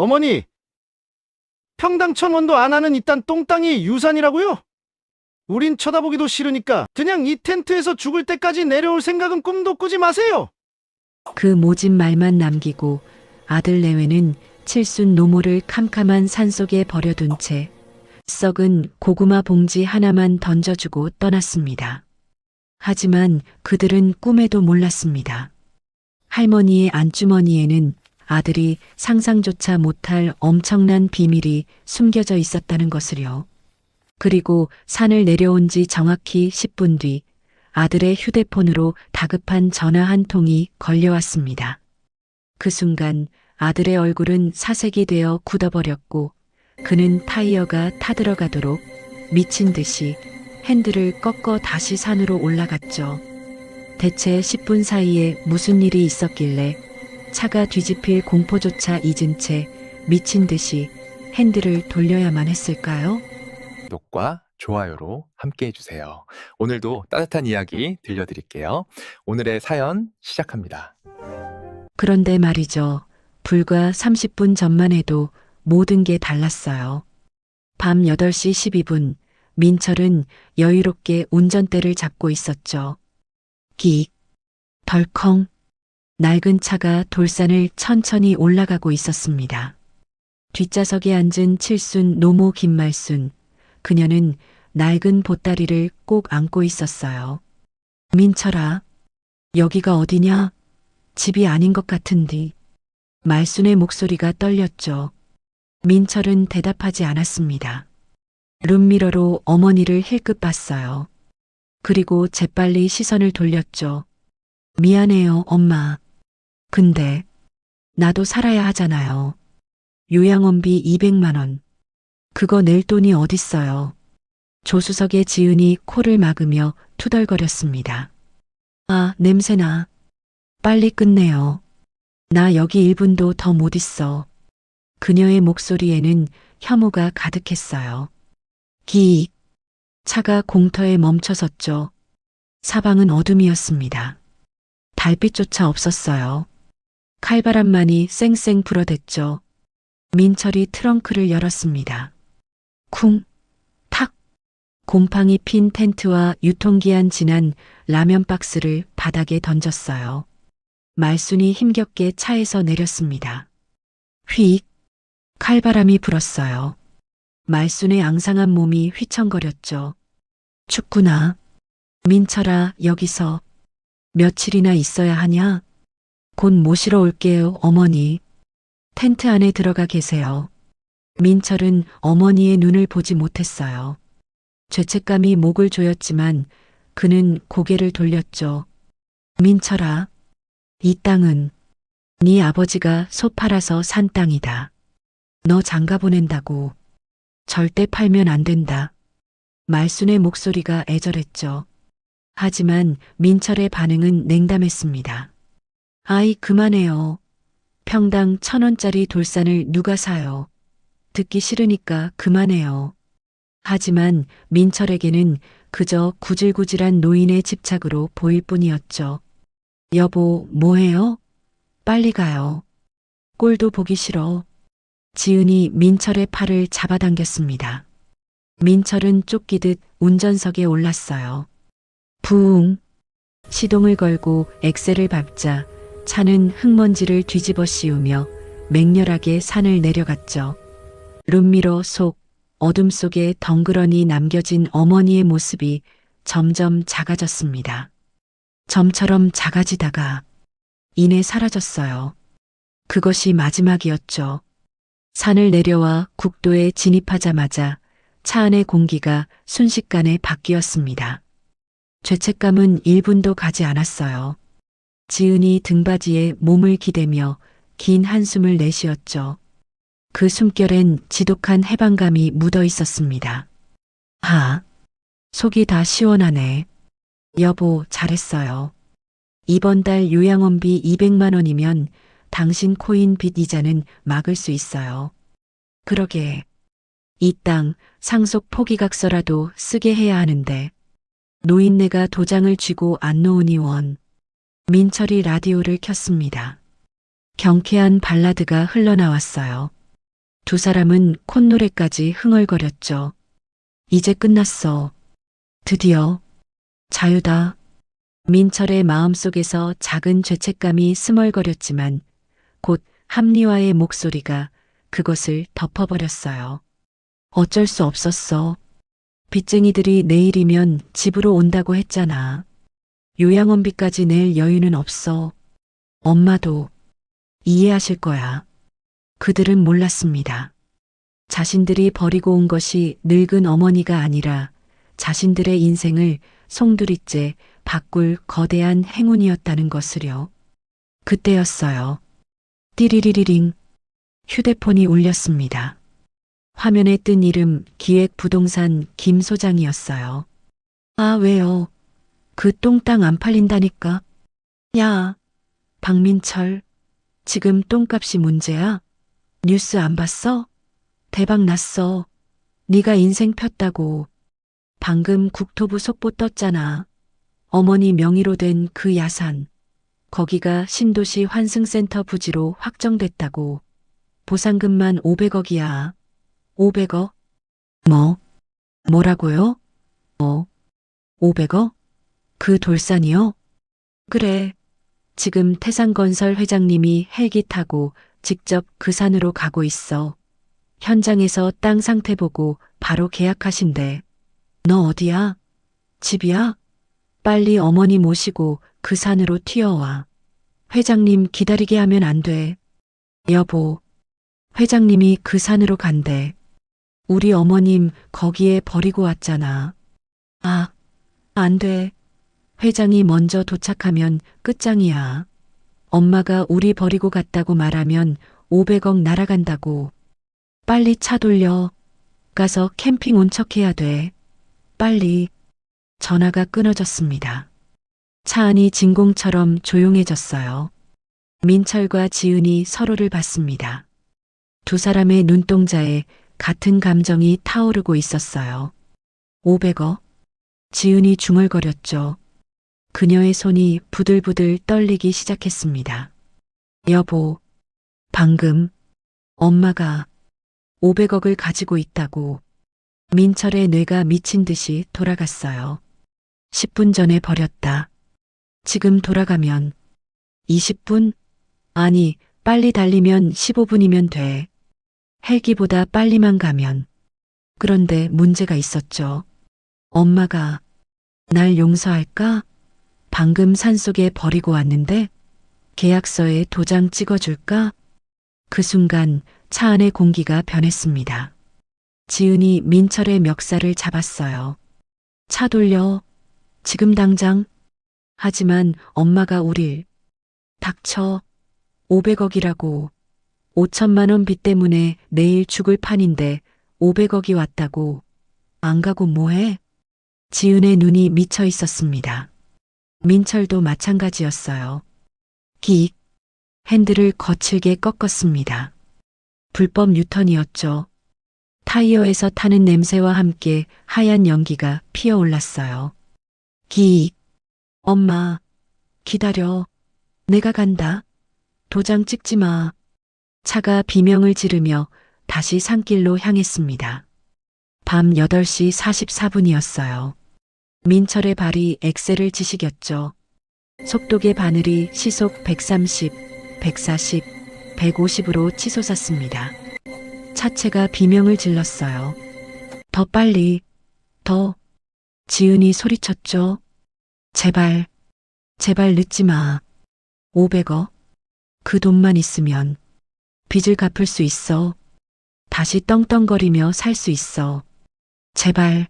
어머니, 평당 1,000원도 안 하는 이딴 똥땅이 유산이라고요? 우린 쳐다보기도 싫으니까 그냥 이 텐트에서 죽을 때까지 내려올 생각은 꿈도 꾸지 마세요. 그 모진 말만 남기고 아들 내외는 칠순 노모를 캄캄한 산속에 버려둔 채 썩은 고구마 봉지 하나만 던져주고 떠났습니다. 하지만 그들은 꿈에도 몰랐습니다. 할머니의 안주머니에는 아들이 상상조차 못할 엄청난 비밀이 숨겨져 있었다는 것을요. 그리고 산을 내려온 지 정확히 10분 뒤 아들의 휴대폰으로 다급한 전화 한 통이 걸려왔습니다. 그 순간 아들의 얼굴은 사색이 되어 굳어버렸고 그는 타이어가 타들어가도록 미친 듯이 핸들을 꺾어 다시 산으로 올라갔죠. 대체 10분 사이에 무슨 일이 있었길래 차가 뒤집힐 공포조차 잊은 채 미친 듯이 핸들을 돌려야만 했을까요? 구독과 좋아요로 함께 해주세요. 오늘도 따뜻한 이야기 들려드릴게요. 오늘의 사연 시작합니다. 그런데 말이죠. 불과 30분 전만 해도 모든 게 달랐어요. 밤 8시 12분, 민철은 여유롭게 운전대를 잡고 있었죠. 끽, 덜컹, 낡은 차가 돌산을 천천히 올라가고 있었습니다. 뒷좌석에 앉은 칠순 노모 김말순, 그녀는 낡은 보따리를 꼭 안고 있었어요. 민철아, 여기가 어디냐? 집이 아닌 것 같은디. 말순의 목소리가 떨렸죠. 민철은 대답하지 않았습니다. 룸미러로 어머니를 힐끗 봤어요. 그리고 재빨리 시선을 돌렸죠. 미안해요, 엄마. 근데 나도 살아야 하잖아요. 요양원비 200만 원. 그거 낼 돈이 어딨어요. 조수석에 지은이 코를 막으며 투덜거렸습니다. 아, 냄새나. 빨리 끝내요. 나 여기 1분도 더 못 있어. 그녀의 목소리에는 혐오가 가득했어요. 기익. 차가 공터에 멈춰섰죠. 사방은 어둠이었습니다. 달빛조차 없었어요. 칼바람만이 쌩쌩 불어댔죠. 민철이 트렁크를 열었습니다. 쿵, 탁. 곰팡이 핀 텐트와 유통기한 지난 라면 박스를 바닥에 던졌어요. 말순이 힘겹게 차에서 내렸습니다. 휙. 칼바람이 불었어요. 말순의 앙상한 몸이 휘청거렸죠. 춥구나. 민철아, 여기서 며칠이나 있어야 하냐? 곧 모시러 올게요, 어머니. 텐트 안에 들어가 계세요. 민철은 어머니의 눈을 보지 못했어요. 죄책감이 목을 조였지만 그는 고개를 돌렸죠. 민철아, 이 땅은 네 아버지가 소 팔아서 산 땅이다. 너 장가 보낸다고. 절대 팔면 안 된다. 말순의 목소리가 애절했죠. 하지만 민철의 반응은 냉담했습니다. 아이, 그만해요. 평당 1,000원짜리 돌산을 누가 사요. 듣기 싫으니까 그만해요. 하지만 민철에게는 그저 구질구질한 노인의 집착으로 보일 뿐이었죠. 여보, 뭐해요? 빨리 가요. 꼴도 보기 싫어. 지은이 민철의 팔을 잡아당겼습니다. 민철은 쫓기듯 운전석에 올랐어요. 부웅. 시동을 걸고 엑셀을 밟자 차는 흙먼지를 뒤집어 씌우며 맹렬하게 산을 내려갔죠. 룸미러 속 어둠 속에 덩그러니 남겨진 어머니의 모습이 점점 작아졌습니다. 점처럼 작아지다가 이내 사라졌어요. 그것이 마지막이었죠. 산을 내려와 국도에 진입하자마자 차 안의 공기가 순식간에 바뀌었습니다. 죄책감은 1분도 가지 않았어요. 지은이 등받이에 몸을 기대며 긴 한숨을 내쉬었죠. 그 숨결엔 지독한 해방감이 묻어 있었습니다. 하, 속이 다 시원하네. 여보, 잘했어요. 이번 달 요양원비 200만 원이면 당신 코인 빚 이자는 막을 수 있어요. 그러게. 이 땅 상속 포기각서라도 쓰게 해야 하는데. 노인네가 도장을 쥐고 안 놓으니 원. 민철이 라디오를 켰습니다. 경쾌한 발라드가 흘러나왔어요. 두 사람은 콧노래까지 흥얼거렸죠. 이제 끝났어. 드디어 자유다. 민철의 마음속에서 작은 죄책감이 스멀거렸지만 곧 합리화의 목소리가 그것을 덮어버렸어요. 어쩔 수 없었어. 빚쟁이들이 내일이면 집으로 온다고 했잖아. 요양원비까지 낼 여유는 없어. 엄마도 이해하실 거야. 그들은 몰랐습니다. 자신들이 버리고 온 것이 늙은 어머니가 아니라 자신들의 인생을 송두리째 바꿀 거대한 행운이었다는 것을요. 그때였어요. 띠리리리링. 휴대폰이 울렸습니다. 화면에 뜬 이름 기획부동산 김 소장이었어요. 아, 왜요? 그 똥땅 안 팔린다니까. 야, 박민철. 지금 똥값이 문제야? 뉴스 안 봤어? 대박 났어. 네가 인생 폈다고. 방금 국토부 속보 떴잖아. 어머니 명의로 된 그 야산. 거기가 신도시 환승센터 부지로 확정됐다고. 보상금만 500억이야. 500억? 뭐라고요? 500억? 그 돌산이요? 그래. 지금 태산건설 회장님이 헬기 타고 직접 그 산으로 가고 있어. 현장에서 땅 상태 보고 바로 계약하신대. 너 어디야? 집이야? 빨리 어머니 모시고 그 산으로 튀어와. 회장님 기다리게 하면 안 돼. 여보, 회장님이 그 산으로 간대. 우리 어머님 거기에 버리고 왔잖아. 아, 안 돼. 회장이 먼저 도착하면 끝장이야. 엄마가 우리 버리고 갔다고 말하면 500억 날아간다고. 빨리 차 돌려. 가서 캠핑 온 척해야 돼. 빨리. 전화가 끊어졌습니다. 차 안이 진공처럼 조용해졌어요. 민철과 지은이 서로를 봤습니다. 두 사람의 눈동자에 같은 감정이 타오르고 있었어요. 500억? 지은이 중얼거렸죠. 그녀의 손이 부들부들 떨리기 시작했습니다. 여보, 방금 엄마가 500억을 가지고 있다고. 민철의 뇌가 미친 듯이 돌아갔어요. 10분 전에 버렸다. 지금 돌아가면 20분? 아니, 빨리 달리면 15분이면 돼. 헬기보다 빨리만 가면. 그런데 문제가 있었죠. 엄마가 날 용서할까? 방금 산속에 버리고 왔는데 계약서에 도장 찍어줄까? 그 순간 차 안의 공기가 변했습니다. 지은이 민철의 멱살을 잡았어요. 차 돌려. 지금 당장. 하지만 엄마가 우릴. 닥쳐. 500억이라고. 5천만 원 빚 때문에 내일 죽을 판인데 500억이 왔다고. 안 가고 뭐해? 지은의 눈이 미쳐 있었습니다. 민철도 마찬가지였어요. 기익. 핸들을 거칠게 꺾었습니다. 불법 유턴이었죠. 타이어에서 타는 냄새와 함께 하얀 연기가 피어올랐어요. 기익. 엄마, 기다려. 내가 간다. 도장 찍지 마. 차가 비명을 지르며 다시 산길로 향했습니다. 밤 8시 44분이었어요. 민철의 발이 엑셀을 지시겼죠. 속도계 바늘이 시속 130, 140, 150으로 치솟았습니다. 차체가 비명을 질렀어요. 더 빨리, 더. 지은이 소리쳤죠. 제발, 제발 늦지 마. 500억? 그 돈만 있으면 빚을 갚을 수 있어. 다시 떵떵거리며 살 수 있어. 제발.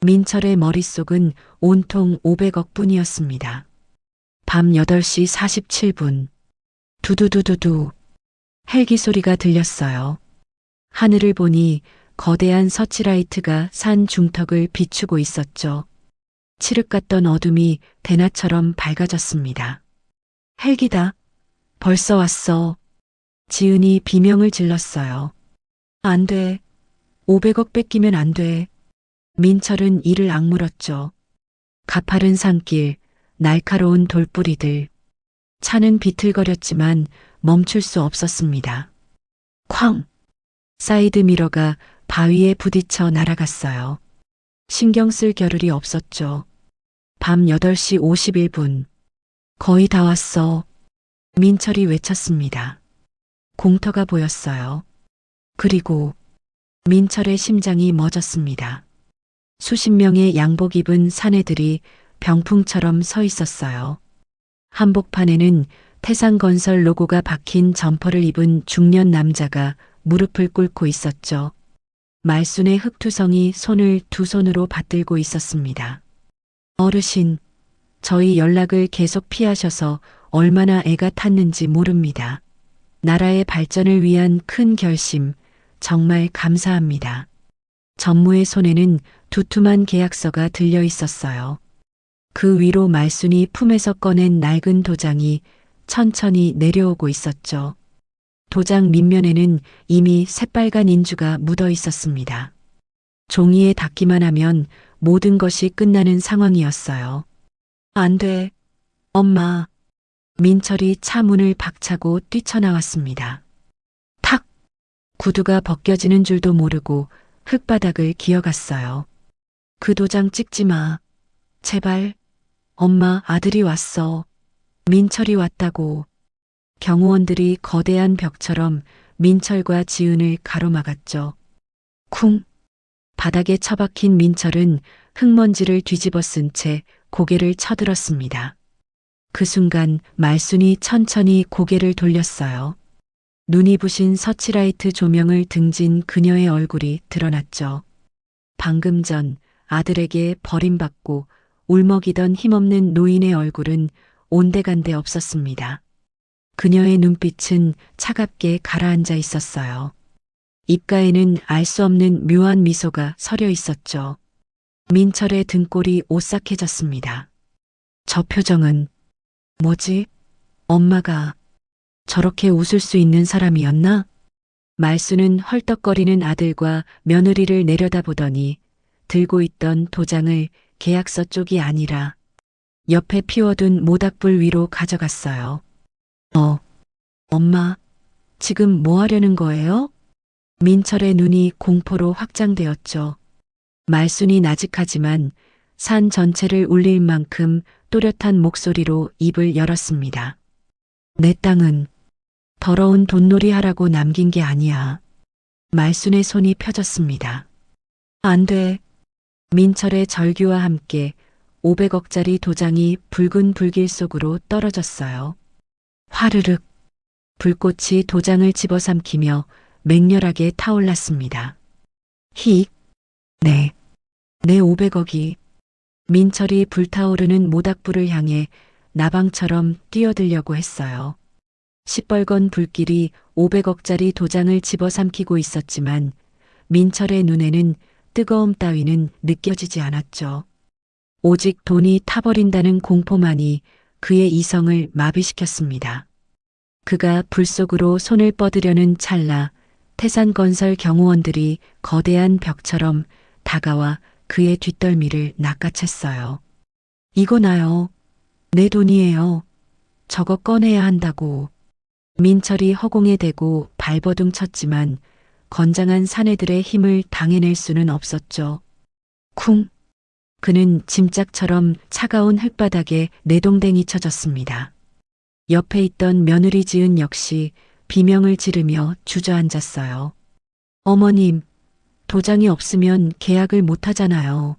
민철의 머릿속은 온통 500억 뿐이었습니다. 밤 8시 47분. 두두두두두. 헬기 소리가 들렸어요. 하늘을 보니 거대한 서치라이트가 산 중턱을 비추고 있었죠. 칠흑 같던 어둠이 대낮처럼 밝아졌습니다. 헬기다. 벌써 왔어. 지은이 비명을 질렀어요. 안 돼. 500억 뺏기면 안 돼. 민철은 이를 악물었죠. 가파른 산길, 날카로운 돌뿌리들. 차는 비틀거렸지만 멈출 수 없었습니다. 쾅! 사이드미러가 바위에 부딪혀 날아갔어요. 신경 쓸 겨를이 없었죠. 밤 8시 51분. 거의 다 왔어. 민철이 외쳤습니다. 공터가 보였어요. 그리고 민철의 심장이 멎었습니다. 수십 명의 양복 입은 사내들이 병풍처럼 서 있었어요. 한복판에는 태산건설 로고가 박힌 점퍼를 입은 중년 남자가 무릎을 꿇고 있었죠. 말순의 흑투성이 손을 두 손으로 받들고 있었습니다. 어르신, 저희 연락을 계속 피하셔서 얼마나 애가 탔는지 모릅니다. 나라의 발전을 위한 큰 결심, 정말 감사합니다. 전무의 손에는 두툼한 계약서가 들려 있었어요. 그 위로 말순이 품에서 꺼낸 낡은 도장이 천천히 내려오고 있었죠. 도장 밑면에는 이미 새빨간 인주가 묻어 있었습니다. 종이에 닿기만 하면 모든 것이 끝나는 상황이었어요. 안 돼. 엄마. 민철이 차 문을 박차고 뛰쳐나왔습니다. 탁! 구두가 벗겨지는 줄도 모르고 흙바닥을 기어갔어요. 그 도장 찍지 마. 제발. 엄마, 아들이 왔어. 민철이 왔다고. 경호원들이 거대한 벽처럼 민철과 지은을 가로막았죠. 쿵! 바닥에 처박힌 민철은 흙먼지를 뒤집어 쓴 채 고개를 쳐들었습니다. 그 순간 말순이 천천히 고개를 돌렸어요. 눈이 부신 서치라이트 조명을 등진 그녀의 얼굴이 드러났죠. 방금 전 아들에게 버림받고 울먹이던 힘없는 노인의 얼굴은 온데간데 없었습니다. 그녀의 눈빛은 차갑게 가라앉아 있었어요. 입가에는 알 수 없는 묘한 미소가 서려 있었죠. 민철의 등골이 오싹해졌습니다. 저 표정은 뭐지? 엄마가 저렇게 웃을 수 있는 사람이었나? 말수는 헐떡거리는 아들과 며느리를 내려다보더니 들고 있던 도장을 계약서 쪽이 아니라 옆에 피워둔 모닥불 위로 가져갔어요. 엄마, 지금 뭐 하려는 거예요? 민철의 눈이 공포로 확장되었죠. 말순이 나직하지만 산 전체를 울릴 만큼 또렷한 목소리로 입을 열었습니다. 내 땅은 더러운 돈놀이 하라고 남긴 게 아니야. 말순의 손이 펴졌습니다. 안 돼. 민철의 절규와 함께 500억짜리 도장이 붉은 불길 속으로 떨어졌어요. 화르륵. 불꽃이 도장을 집어삼키며 맹렬하게 타올랐습니다. 히. 네. 내 500억이. 민철이 불타오르는 모닥불을 향해 나방처럼 뛰어들려고 했어요. 시뻘건 불길이 500억짜리 도장을 집어삼키고 있었지만 민철의 눈에는 뜨거움 따위는 느껴지지 않았죠. 오직 돈이 타버린다는 공포만이 그의 이성을 마비시켰습니다. 그가 불 속으로 손을 뻗으려는 찰나 태산건설 경호원들이 거대한 벽처럼 다가와 그의 뒷덜미를 낚아챘어요. 이거 나요. 내 돈이에요. 저거 꺼내야 한다고. 민철이 허공에 대고 발버둥 쳤지만 건장한 사내들의 힘을 당해낼 수는 없었죠. 쿵! 그는 짐짝처럼 차가운 흙바닥에 내동댕이 쳐졌습니다. 옆에 있던 며느리 지은 역시 비명을 지르며 주저앉았어요. 어머님, 도장이 없으면 계약을 못 하잖아요.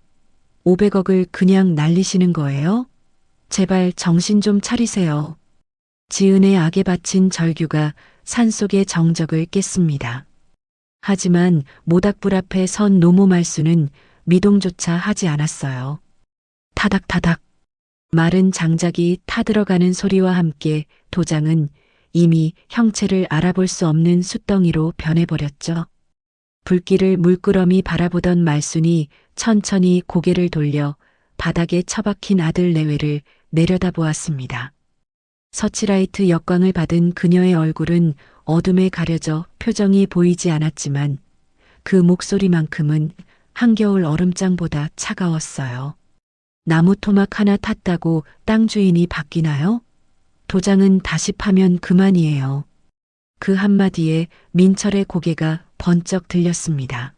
500억을 그냥 날리시는 거예요? 제발 정신 좀 차리세요. 지은의 악에 바친 절규가 산속의 정적을 깼습니다. 하지만 모닥불 앞에 선 노모 말수는 미동조차 하지 않았어요. 타닥타닥. 마른 장작이 타들어가는 소리와 함께 도장은 이미 형체를 알아볼 수 없는 숫덩이로 변해버렸죠. 불길을 물끄러미 바라보던 말순이 천천히 고개를 돌려 바닥에 처박힌 아들 내외를 내려다보았습니다. 서치라이트 역광을 받은 그녀의 얼굴은 어둠에 가려져 표정이 보이지 않았지만 그 목소리만큼은 한겨울 얼음장보다 차가웠어요. 나무 토막 하나 탔다고 땅 주인이 바뀌나요? 도장은 다시 파면 그만이에요. 그 한마디에 민철의 고개가 번쩍 들렸습니다.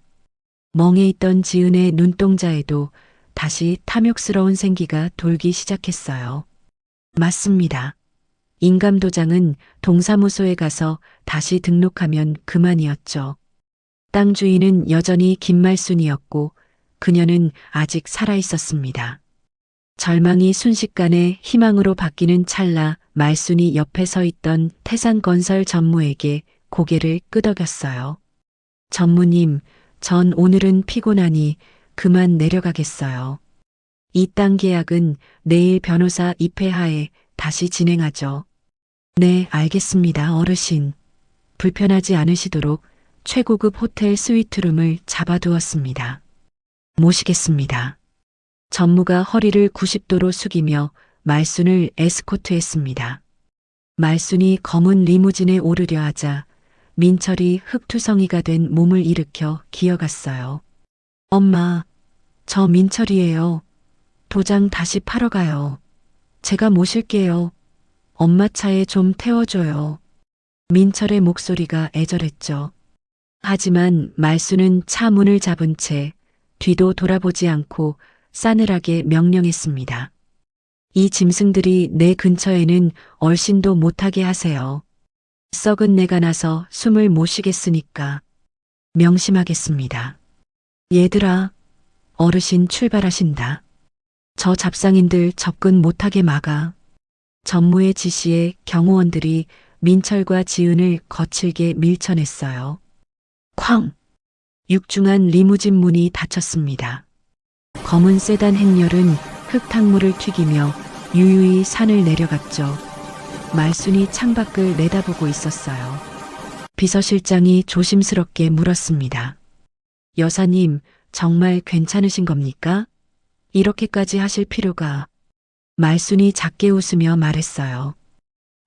멍해 있던 지은의 눈동자에도 다시 탐욕스러운 생기가 돌기 시작했어요. 맞습니다. 인감도장은 동사무소에 가서 다시 등록하면 그만이었죠. 땅 주인은 여전히 김말순이었고 그녀는 아직 살아 있었습니다. 절망이 순식간에 희망으로 바뀌는 찰나 말순이 옆에 서 있던 태산건설 전무에게 고개를 끄덕였어요. 전무님, 전 오늘은 피곤하니 그만 내려가겠어요. 이 땅 계약은 내일 변호사 입회하에 다시 진행하죠. 네, 알겠습니다, 어르신. 불편하지 않으시도록 최고급 호텔 스위트룸을 잡아두었습니다. 모시겠습니다. 전무가 허리를 90도로 숙이며 말순을 에스코트했습니다. 말순이 검은 리무진에 오르려 하자 민철이 흙투성이가 된 몸을 일으켜 기어갔어요. 엄마, 저 민철이에요. 도장 다시 팔어 가요. 제가 모실게요. 엄마 차에 좀 태워줘요. 민철의 목소리가 애절했죠. 하지만 말순은 차 문을 잡은 채 뒤도 돌아보지 않고 싸늘하게 명령했습니다. 이 짐승들이 내 근처에는 얼씬도 못하게 하세요. 썩은 내가 나서 숨을 못 쉬겠으니까 명심하겠습니다. 얘들아, 어르신 출발하신다. 저 잡상인들 접근 못하게 막아. 전무의 지시에 경호원들이 민철과 지은을 거칠게 밀쳐냈어요. 쾅! 육중한 리무진 문이 닫혔습니다. 검은 세단 행렬은 흙탕물을 튀기며 유유히 산을 내려갔죠. 말순이 창밖을 내다보고 있었어요. 비서실장이 조심스럽게 물었습니다. 여사님, 정말 괜찮으신 겁니까? 이렇게까지 하실 필요가... 말순이 작게 웃으며 말했어요.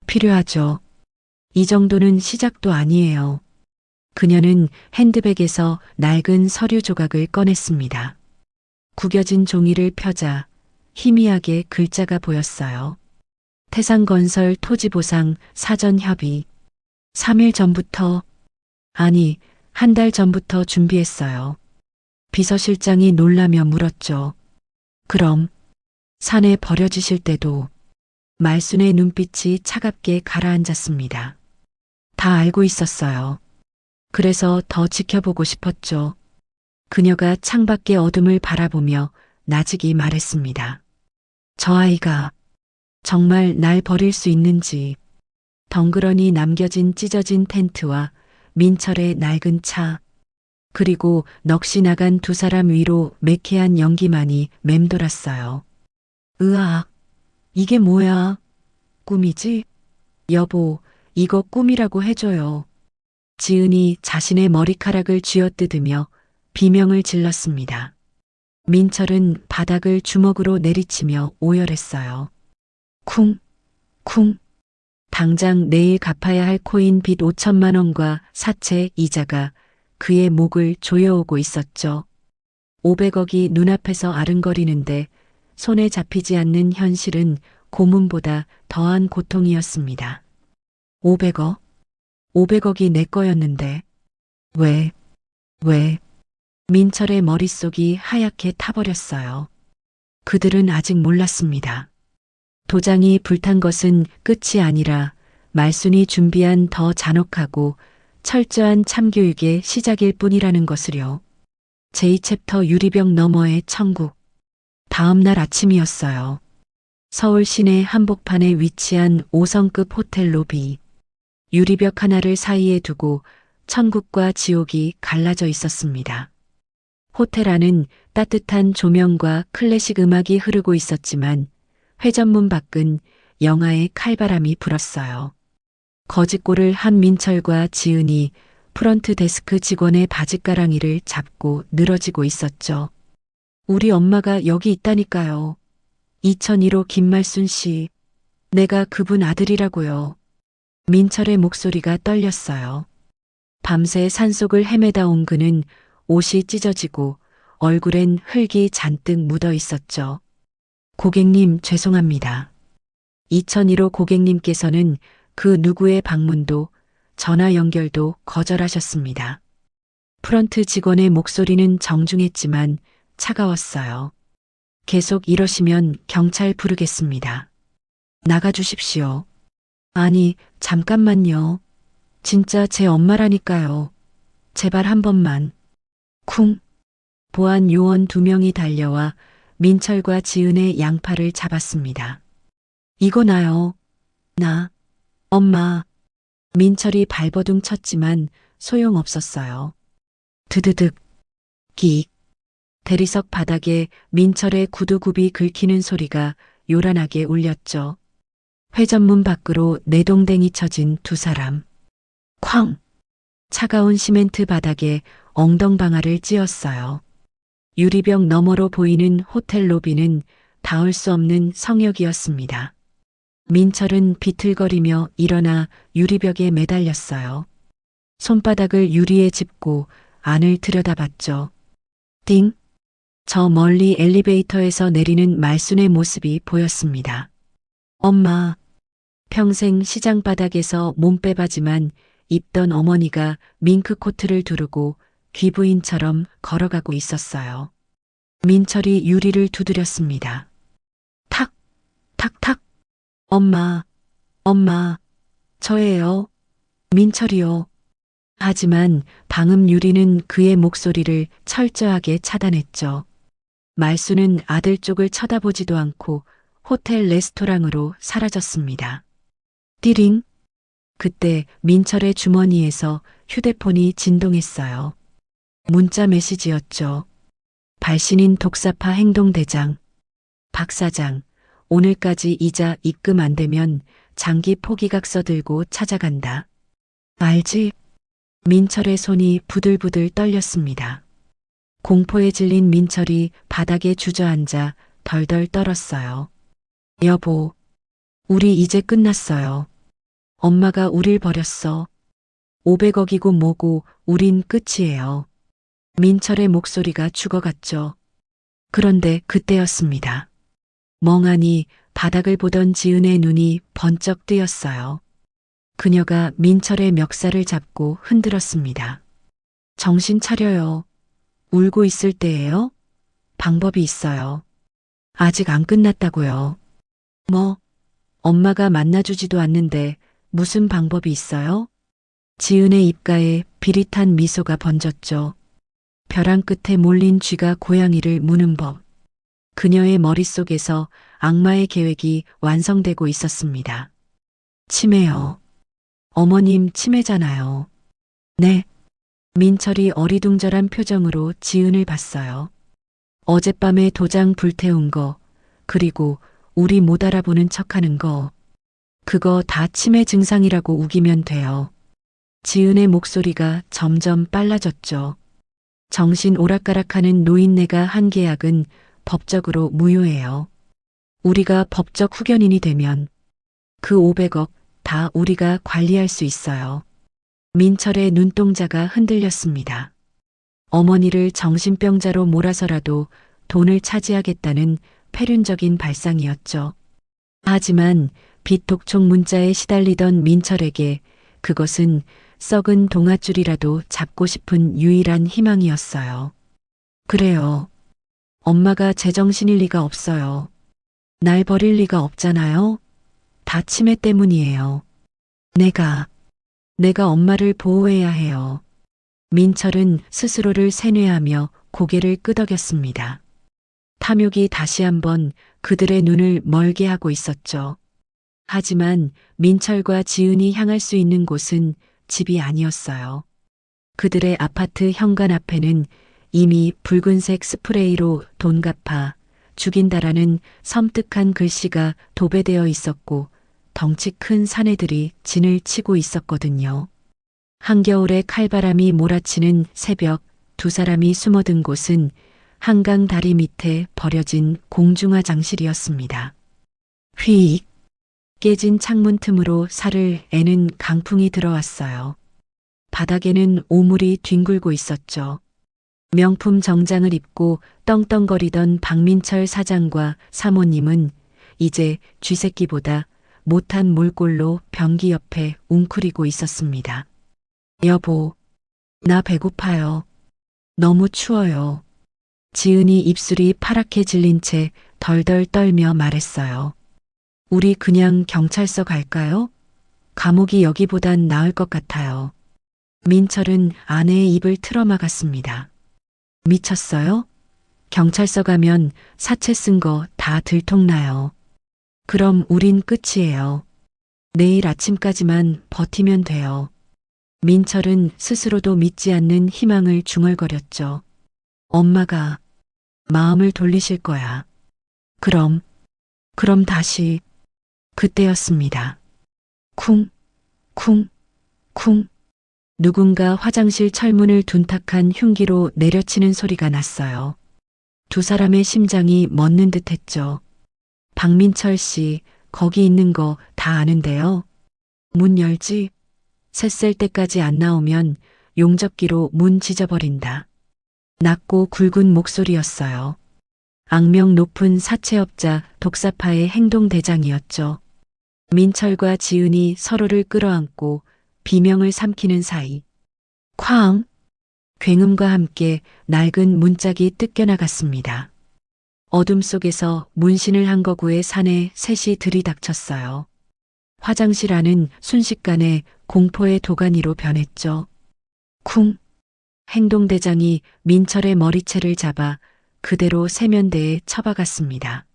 필요하죠. 이 정도는 시작도 아니에요. 그녀는 핸드백에서 낡은 서류 조각을 꺼냈습니다. 구겨진 종이를 펴자 희미하게 글자가 보였어요. 태산건설 토지보상 사전협의. 3일 전부터, 아니, 한 달 전부터 준비했어요. 비서실장이 놀라며 물었죠. 그럼 산에 버려지실 때도. 말순의 눈빛이 차갑게 가라앉았습니다. 다 알고 있었어요. 그래서 더 지켜보고 싶었죠. 그녀가 창밖의 어둠을 바라보며 나직이 말했습니다. 저 아이가 정말 날 버릴 수 있는지. 덩그러니 남겨진 찢어진 텐트와 민철의 낡은 차, 그리고 넋이 나간 두 사람 위로 매캐한 연기만이 맴돌았어요. 으악, 이게 뭐야? 꿈이지? 여보, 이거 꿈이라고 해줘요. 지은이 자신의 머리카락을 쥐어뜯으며 비명을 질렀습니다. 민철은 바닥을 주먹으로 내리치며 오열했어요. 쿵, 쿵. 당장 내일 갚아야 할 코인 빚 5천만 원과 사채 이자가 그의 목을 조여오고 있었죠. 500억이 눈앞에서 아른거리는데 손에 잡히지 않는 현실은 고문보다 더한 고통이었습니다. 500억? 500억이 내 거였는데. 왜? 민철의 머릿속이 하얗게 타버렸어요. 그들은 아직 몰랐습니다. 도장이 불탄 것은 끝이 아니라 말순이 준비한 더 잔혹하고 철저한 참교육의 시작일 뿐이라는 것을요. 제2챕터 유리병 너머의 천국. 다음 날 아침이었어요. 서울 시내 한복판에 위치한 5성급 호텔 로비. 유리벽 하나를 사이에 두고 천국과 지옥이 갈라져 있었습니다. 호텔 안은 따뜻한 조명과 클래식 음악이 흐르고 있었지만 회전문 밖은 영하의 칼바람이 불었어요. 거짓골을 한 민철과 지은이 프런트 데스크 직원의 바짓가랑이를 잡고 늘어지고 있었죠. 우리 엄마가 여기 있다니까요. 2001호 김말순 씨. 내가 그분 아들이라고요. 민철의 목소리가 떨렸어요. 밤새 산속을 헤매다 온 그는 옷이 찢어지고 얼굴엔 흙이 잔뜩 묻어 있었죠. 고객님, 죄송합니다. 2001호 고객님께서는 그 누구의 방문도 전화 연결도 거절하셨습니다. 프런트 직원의 목소리는 정중했지만 차가웠어요. 계속 이러시면 경찰 부르겠습니다. 나가주십시오. 아니, 잠깐만요. 진짜 제 엄마라니까요. 제발 한 번만. 쿵. 보안 요원 2명이 달려와 민철과 지은의 양팔을 잡았습니다. 이거 나요. 나. 엄마. 민철이 발버둥 쳤지만 소용없었어요. 드드득. 끽. 대리석 바닥에 민철의 구두굽이 긁히는 소리가 요란하게 울렸죠. 회전문 밖으로 내동댕이 쳐진 2사람. 쾅! 차가운 시멘트 바닥에 엉덩방아를 찧었어요. 유리벽 너머로 보이는 호텔 로비는 닿을 수 없는 성역이었습니다. 민철은 비틀거리며 일어나 유리벽에 매달렸어요. 손바닥을 유리에 짚고 안을 들여다봤죠. 띵! 저 멀리 엘리베이터에서 내리는 말순의 모습이 보였습니다. 엄마. 평생 시장 바닥에서 몸빼바지만 입던 어머니가 밍크 코트를 두르고 귀부인처럼 걸어가고 있었어요. 민철이 유리를 두드렸습니다. 탁! 탁탁! 엄마. 엄마. 저예요. 민철이요. 하지만 방음 유리는 그의 목소리를 철저하게 차단했죠. 말수는 아들 쪽을 쳐다보지도 않고 호텔 레스토랑으로 사라졌습니다. 띠링. 그때 민철의 주머니에서 휴대폰이 진동했어요. 문자 메시지였죠. 발신인 독사파 행동대장. 박 사장, 오늘까지 이자 입금 안 되면 장기 포기각서 들고 찾아간다. 알지? 민철의 손이 부들부들 떨렸습니다. 공포에 질린 민철이 바닥에 주저앉아 덜덜 떨었어요. 여보, 우리 이제 끝났어요. 엄마가 우릴 버렸어. 500억이고 뭐고 우린 끝이에요. 민철의 목소리가 죽어갔죠. 그런데 그때였습니다. 멍하니 바닥을 보던 지은의 눈이 번쩍 뜨였어요. 그녀가 민철의 멱살을 잡고 흔들었습니다. 정신 차려요. 울고 있을 때예요? 방법이 있어요. 아직 안 끝났다고요. 뭐? 엄마가 만나주지도 않는데 무슨 방법이 있어요? 지은의 입가에 비릿한 미소가 번졌죠. 벼랑 끝에 몰린 쥐가 고양이를 무는 법. 그녀의 머릿속에서 악마의 계획이 완성되고 있었습니다. 치매요. 어머님 치매잖아요. 네. 민철이 어리둥절한 표정으로 지은을 봤어요. 어젯밤에 도장 불태운 거, 그리고 우리 못 알아보는 척하는 거, 그거 다 치매 증상이라고 우기면 돼요. 지은의 목소리가 점점 빨라졌죠. 정신 오락가락하는 노인네가 한 계약은 법적으로 무효해요. 우리가 법적 후견인이 되면 그 500억 다 우리가 관리할 수 있어요. 민철의 눈동자가 흔들렸습니다. 어머니를 정신병자로 몰아서라도 돈을 차지하겠다는 패륜적인 발상이었죠. 하지만 비톡촉 문자에 시달리던 민철에게 그것은 썩은 동아줄이라도 잡고 싶은 유일한 희망이었어요. 그래요. 엄마가 제정신일 리가 없어요. 날 버릴 리가 없잖아요. 다 치매 때문이에요. 내가 엄마를 보호해야 해요. 민철은 스스로를 세뇌하며 고개를 끄덕였습니다. 탐욕이 다시 한번 그들의 눈을 멀게 하고 있었죠. 하지만 민철과 지은이 향할 수 있는 곳은 집이 아니었어요. 그들의 아파트 현관 앞에는 이미 붉은색 스프레이로 돈 갚아 죽인다라는 섬뜩한 글씨가 도배되어 있었고 덩치 큰 사내들이 진을 치고 있었거든요. 한겨울에 칼바람이 몰아치는 새벽 2사람이 숨어든 곳은 한강 다리 밑에 버려진 공중화 장실이었습니다. 휙! 깨진 창문 틈으로 살을 애는 강풍이 들어왔어요. 바닥에는 오물이 뒹굴고 있었죠. 명품 정장을 입고 떵떵거리던 박민철 사장과 사모님은 이제 쥐새끼보다 못한 몰골로 변기 옆에 웅크리고 있었습니다. 여보, 나 배고파요. 너무 추워요. 지은이 입술이 파랗게 질린 채 덜덜 떨며 말했어요. 우리 그냥 경찰서 갈까요? 감옥이 여기보단 나을 것 같아요. 민철은 아내의 입을 틀어막았습니다. 미쳤어요? 경찰서 가면 사체 쓴 거 다 들통나요. 그럼 우린 끝이에요. 내일 아침까지만 버티면 돼요. 민철은 스스로도 믿지 않는 희망을 중얼거렸죠. 엄마가 마음을 돌리실 거야. 그럼 다시 그때였습니다. 쿵, 쿵, 쿵. 누군가 화장실 철문을 둔탁한 흉기로 내려치는 소리가 났어요. 두 사람의 심장이 멎는 듯 했죠. 박민철 씨, 거기 있는 거 다 아는데요. 문 열지? 셋셀 때까지 안 나오면 용접기로 문 찢어버린다. 낮고 굵은 목소리였어요. 악명 높은 사채업자 독사파의 행동대장이었죠. 민철과 지은이 서로를 끌어안고 비명을 삼키는 사이 쾅! 굉음과 함께 낡은 문짝이 뜯겨나갔습니다. 어둠 속에서 문신을 한 거구의 산에 셋이 들이닥쳤어요. 화장실 안은 순식간에 공포의 도가니로 변했죠. 쿵! 행동대장이 민철의 머리채를 잡아 그대로 세면대에 처박았습니다.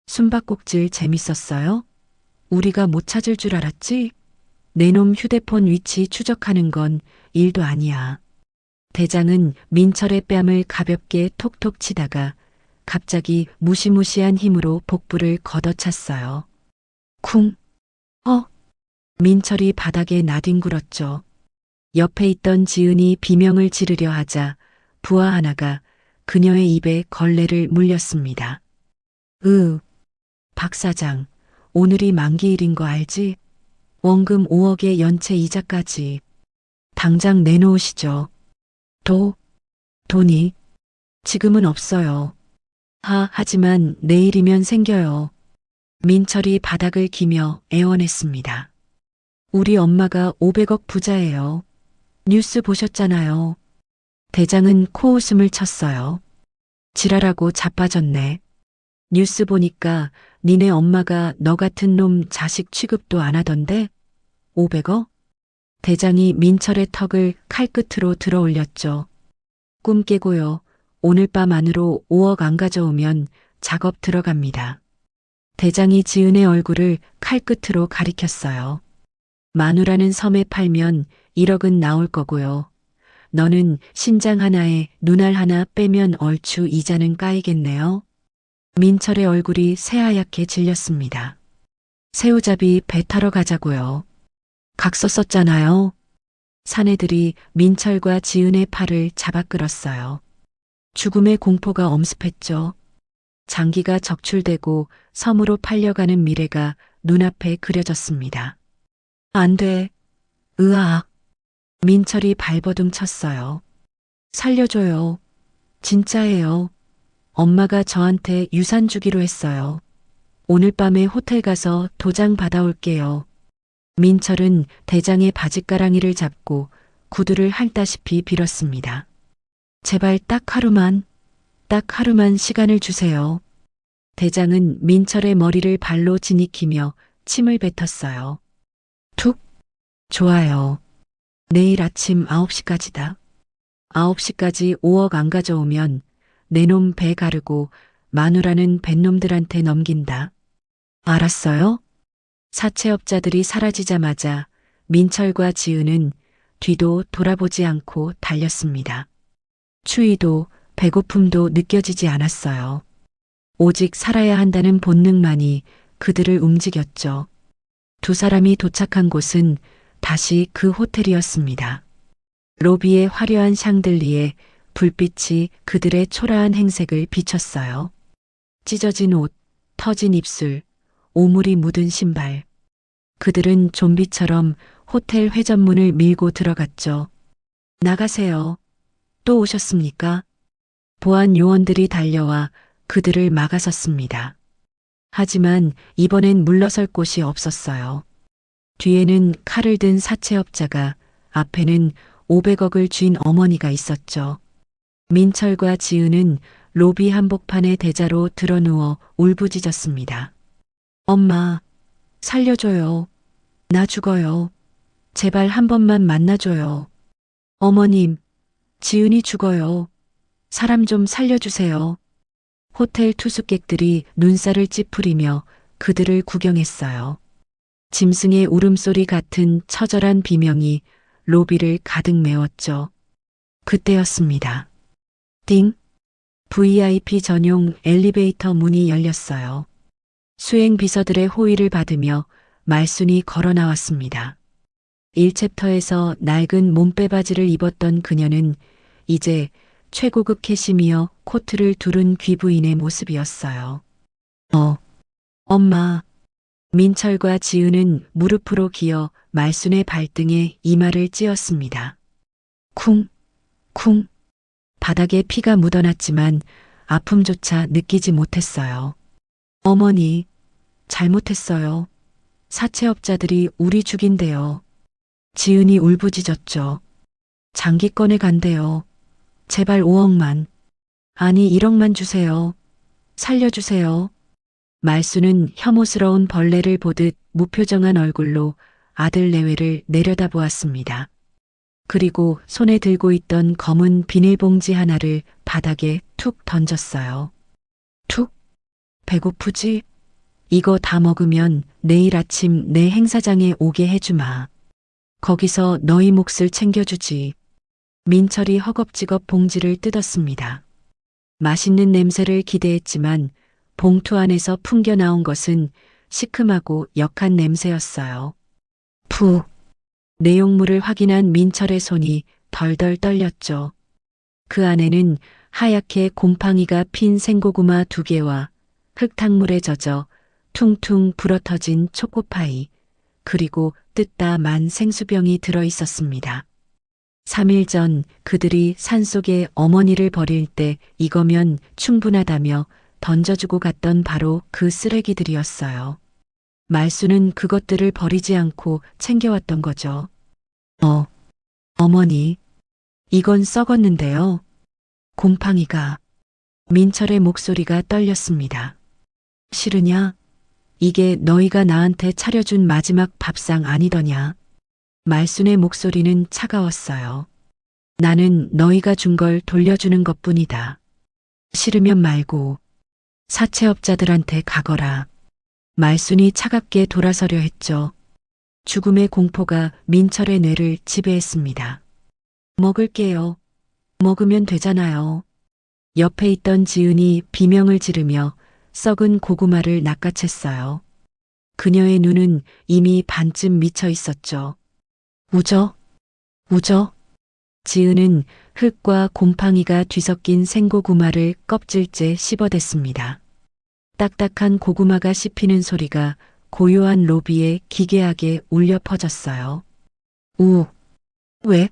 숨바꼭질 재밌었어요? 우리가 못 찾을 줄 알았지? 내놈 휴대폰 위치 추적하는 건 일도 아니야. 대장은 민철의 뺨을 가볍게 톡톡 치다가 갑자기 무시무시한 힘으로 복부를 걷어찼어요. 쿵! 민철이 바닥에 나뒹굴었죠. 옆에 있던 지은이 비명을 지르려 하자 부하 하나가 그녀의 입에 걸레를 물렸습니다. 박 사장, 오늘이 만기일인 거 알지? 원금 5억에 연체 이자까지. 당장 내놓으시죠. 돈이 지금은 없어요. 하지만 내일이면 생겨요. 민철이 바닥을 기며 애원했습니다. 우리 엄마가 500억 부자예요. 뉴스 보셨잖아요. 대장은 코웃음을 쳤어요. 지랄하고 자빠졌네. 뉴스 보니까 니네 엄마가 너 같은 놈 자식 취급도 안 하던데? 500억? 대장이 민철의 턱을 칼끝으로 들어 올렸죠. 꿈 깨고요. 오늘 밤 안으로 5억 안 가져오면 작업 들어갑니다. 대장이 지은의 얼굴을 칼끝으로 가리켰어요. 마누라는 섬에 팔면 1억은 나올 거고요. 너는 신장 하나에 눈알 하나 빼면 얼추 이자는 까이겠네요. 민철의 얼굴이 새하얗게 질렸습니다. 새우잡이 배 타러 가자고요. 각서 썼잖아요. 사내들이 민철과 지은의 팔을 잡아 끌었어요. 죽음의 공포가 엄습했죠. 장기가 적출되고 섬으로 팔려가는 미래가 눈앞에 그려졌습니다. 안 돼. 으악. 민철이 발버둥 쳤어요. 살려줘요. 진짜예요. 엄마가 저한테 유산 주기로 했어요. 오늘 밤에 호텔 가서 도장 받아올게요. 민철은 대장의 바짓가랑이를 잡고 구두를 핥다시피 빌었습니다. 제발 딱 하루만 시간을 주세요. 대장은 민철의 머리를 발로 지니키며 침을 뱉었어요. 툭. 좋아요. 내일 아침 9시까지다. 9시까지 5억 안 가져오면 내놈 배 가르고 마누라는 뱃놈들한테 넘긴다. 알았어요? 사채업자들이 사라지자마자 민철과 지은은 뒤도 돌아보지 않고 달렸습니다. 추위도 배고픔도 느껴지지 않았어요. 오직 살아야 한다는 본능만이 그들을 움직였죠. 두 사람이 도착한 곳은 다시 그 호텔이었습니다. 로비의 화려한 샹들리에 불빛이 그들의 초라한 행색을 비췄어요. 찢어진 옷, 터진 입술, 오물이 묻은 신발. 그들은 좀비처럼 호텔 회전문을 밀고 들어갔죠. 나가세요. 또 오셨습니까? 보안 요원들이 달려와 그들을 막아섰습니다. 하지만 이번엔 물러설 곳이 없었어요. 뒤에는 칼을 든 사채업자가, 앞에는 500억을 쥔 어머니가 있었죠. 민철과 지은은 로비 한복판에 대자로 드러누워 울부짖었습니다. 엄마, 살려줘요. 나 죽어요. 제발 한 번만 만나줘요. 어머님, 지은이 죽어요. 사람 좀 살려주세요. 호텔 투숙객들이 눈살을 찌푸리며 그들을 구경했어요. 짐승의 울음소리 같은 처절한 비명이 로비를 가득 메웠죠. 그때였습니다. 띵! VIP 전용 엘리베이터 문이 열렸어요. 수행 비서들의 호의를 받으며 말순이 걸어 나왔습니다. 1챕터에서 낡은 몸빼바지를 입었던 그녀는 이제 최고급 캐시미어 코트를 두른 귀부인의 모습이었어요. 엄마. 민철과 지은은 무릎으로 기어 말순의 발등에 이마를 찧었습니다. 쿵, 쿵. 바닥에 피가 묻어났지만 아픔조차 느끼지 못했어요. 어머니, 잘못했어요. 사채업자들이 우리 죽인대요. 지은이 울부짖었죠. 장기권에 간대요. 제발 5억만. 아니 1억만 주세요. 살려주세요. 말수는 혐오스러운 벌레를 보듯 무표정한 얼굴로 아들 내외를 내려다보았습니다. 그리고 손에 들고 있던 검은 비닐봉지 하나를 바닥에 툭 던졌어요. 툭. 배고프지? 이거 다 먹으면 내일 아침 내 행사장에 오게 해주마. 거기서 너희 몫을 챙겨주지. 민철이 허겁지겁 봉지를 뜯었습니다. 맛있는 냄새를 기대했지만 봉투 안에서 풍겨나온 것은 시큼하고 역한 냄새였어요. 푸. 내용물을 확인한 민철의 손이 덜덜 떨렸죠. 그 안에는 하얗게 곰팡이가 핀 생고구마 2개와 흙탕물에 젖어 퉁퉁 불어터진 초코파이, 그리고 뜯다 만 생수병이 들어 있었습니다. 3일 전 그들이 산속에 어머니를 버릴 때 이거면 충분하다며 던져주고 갔던 바로 그 쓰레기들이었어요. 말수는 그것들을 버리지 않고 챙겨왔던 거죠. 어머니, 이건 썩었는데요. 곰팡이가. 민철의 목소리가 떨렸습니다. 싫으냐? 이게 너희가 나한테 차려준 마지막 밥상 아니더냐? 말순의 목소리는 차가웠어요. 나는 너희가 준 걸 돌려주는 것뿐이다. 싫으면 말고 사채업자들한테 가거라. 말순이 차갑게 돌아서려 했죠. 죽음의 공포가 민철의 뇌를 지배했습니다. 먹을게요. 먹으면 되잖아요. 옆에 있던 지은이 비명을 지르며 썩은 고구마를 낚아챘어요. 그녀의 눈은 이미 반쯤 미쳐 있었죠. 우저? 우저? 지은은 흙과 곰팡이가 뒤섞인 생고구마를 껍질째 씹어댔습니다. 딱딱한 고구마가 씹히는 소리가 고요한 로비에 기괴하게 울려 퍼졌어요. 왜?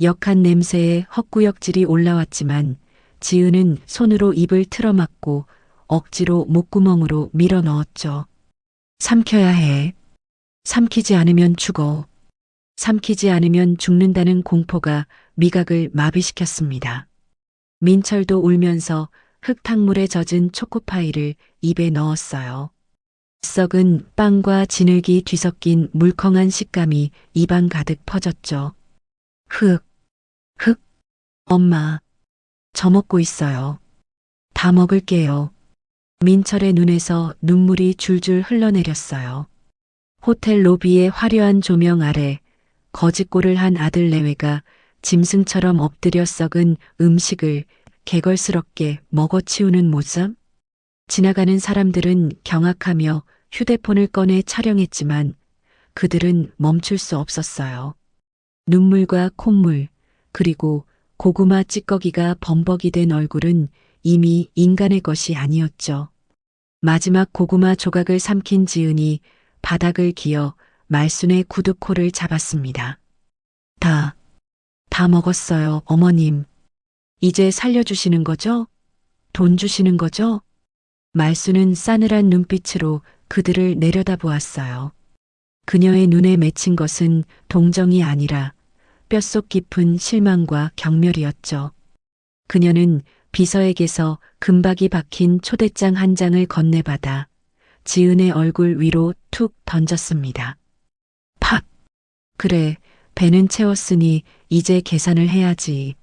역한 냄새에 헛구역질이 올라왔지만 지은은 손으로 입을 틀어막고 억지로 목구멍으로 밀어 넣었죠. 삼켜야 해. 삼키지 않으면 죽어. 삼키지 않으면 죽는다는 공포가 미각을 마비시켰습니다. 민철도 울면서 흙탕물에 젖은 초코파이를 입에 넣었어요. 썩은 빵과 진흙이 뒤섞인 물컹한 식감이 입안 가득 퍼졌죠. 흙. 엄마, 저 먹고 있어요. 다 먹을게요. 민철의 눈에서 눈물이 줄줄 흘러내렸어요. 호텔 로비의 화려한 조명 아래 거짓골을 한 아들 내외가 짐승처럼 엎드려 썩은 음식을 개걸스럽게 먹어치우는 모습? 지나가는 사람들은 경악하며 휴대폰을 꺼내 촬영했지만 그들은 멈출 수 없었어요. 눈물과 콧물, 그리고 고구마 찌꺼기가 범벅이 된 얼굴은 이미 인간의 것이 아니었죠. 마지막 고구마 조각을 삼킨 지은이 바닥을 기어 말순의 구두코를 잡았습니다. 다 먹었어요, 어머님. 이제 살려주시는 거죠? 돈 주시는 거죠? 말순은 싸늘한 눈빛으로 그들을 내려다보았어요. 그녀의 눈에 맺힌 것은 동정이 아니라 뼛속 깊은 실망과 경멸이었죠. 그녀는 비서에게서 금박이 박힌 초대장 한 장을 건네받아 지은의 얼굴 위로 툭 던졌습니다. 팍! 그래, 배는 채웠으니 이제 계산을 해야지.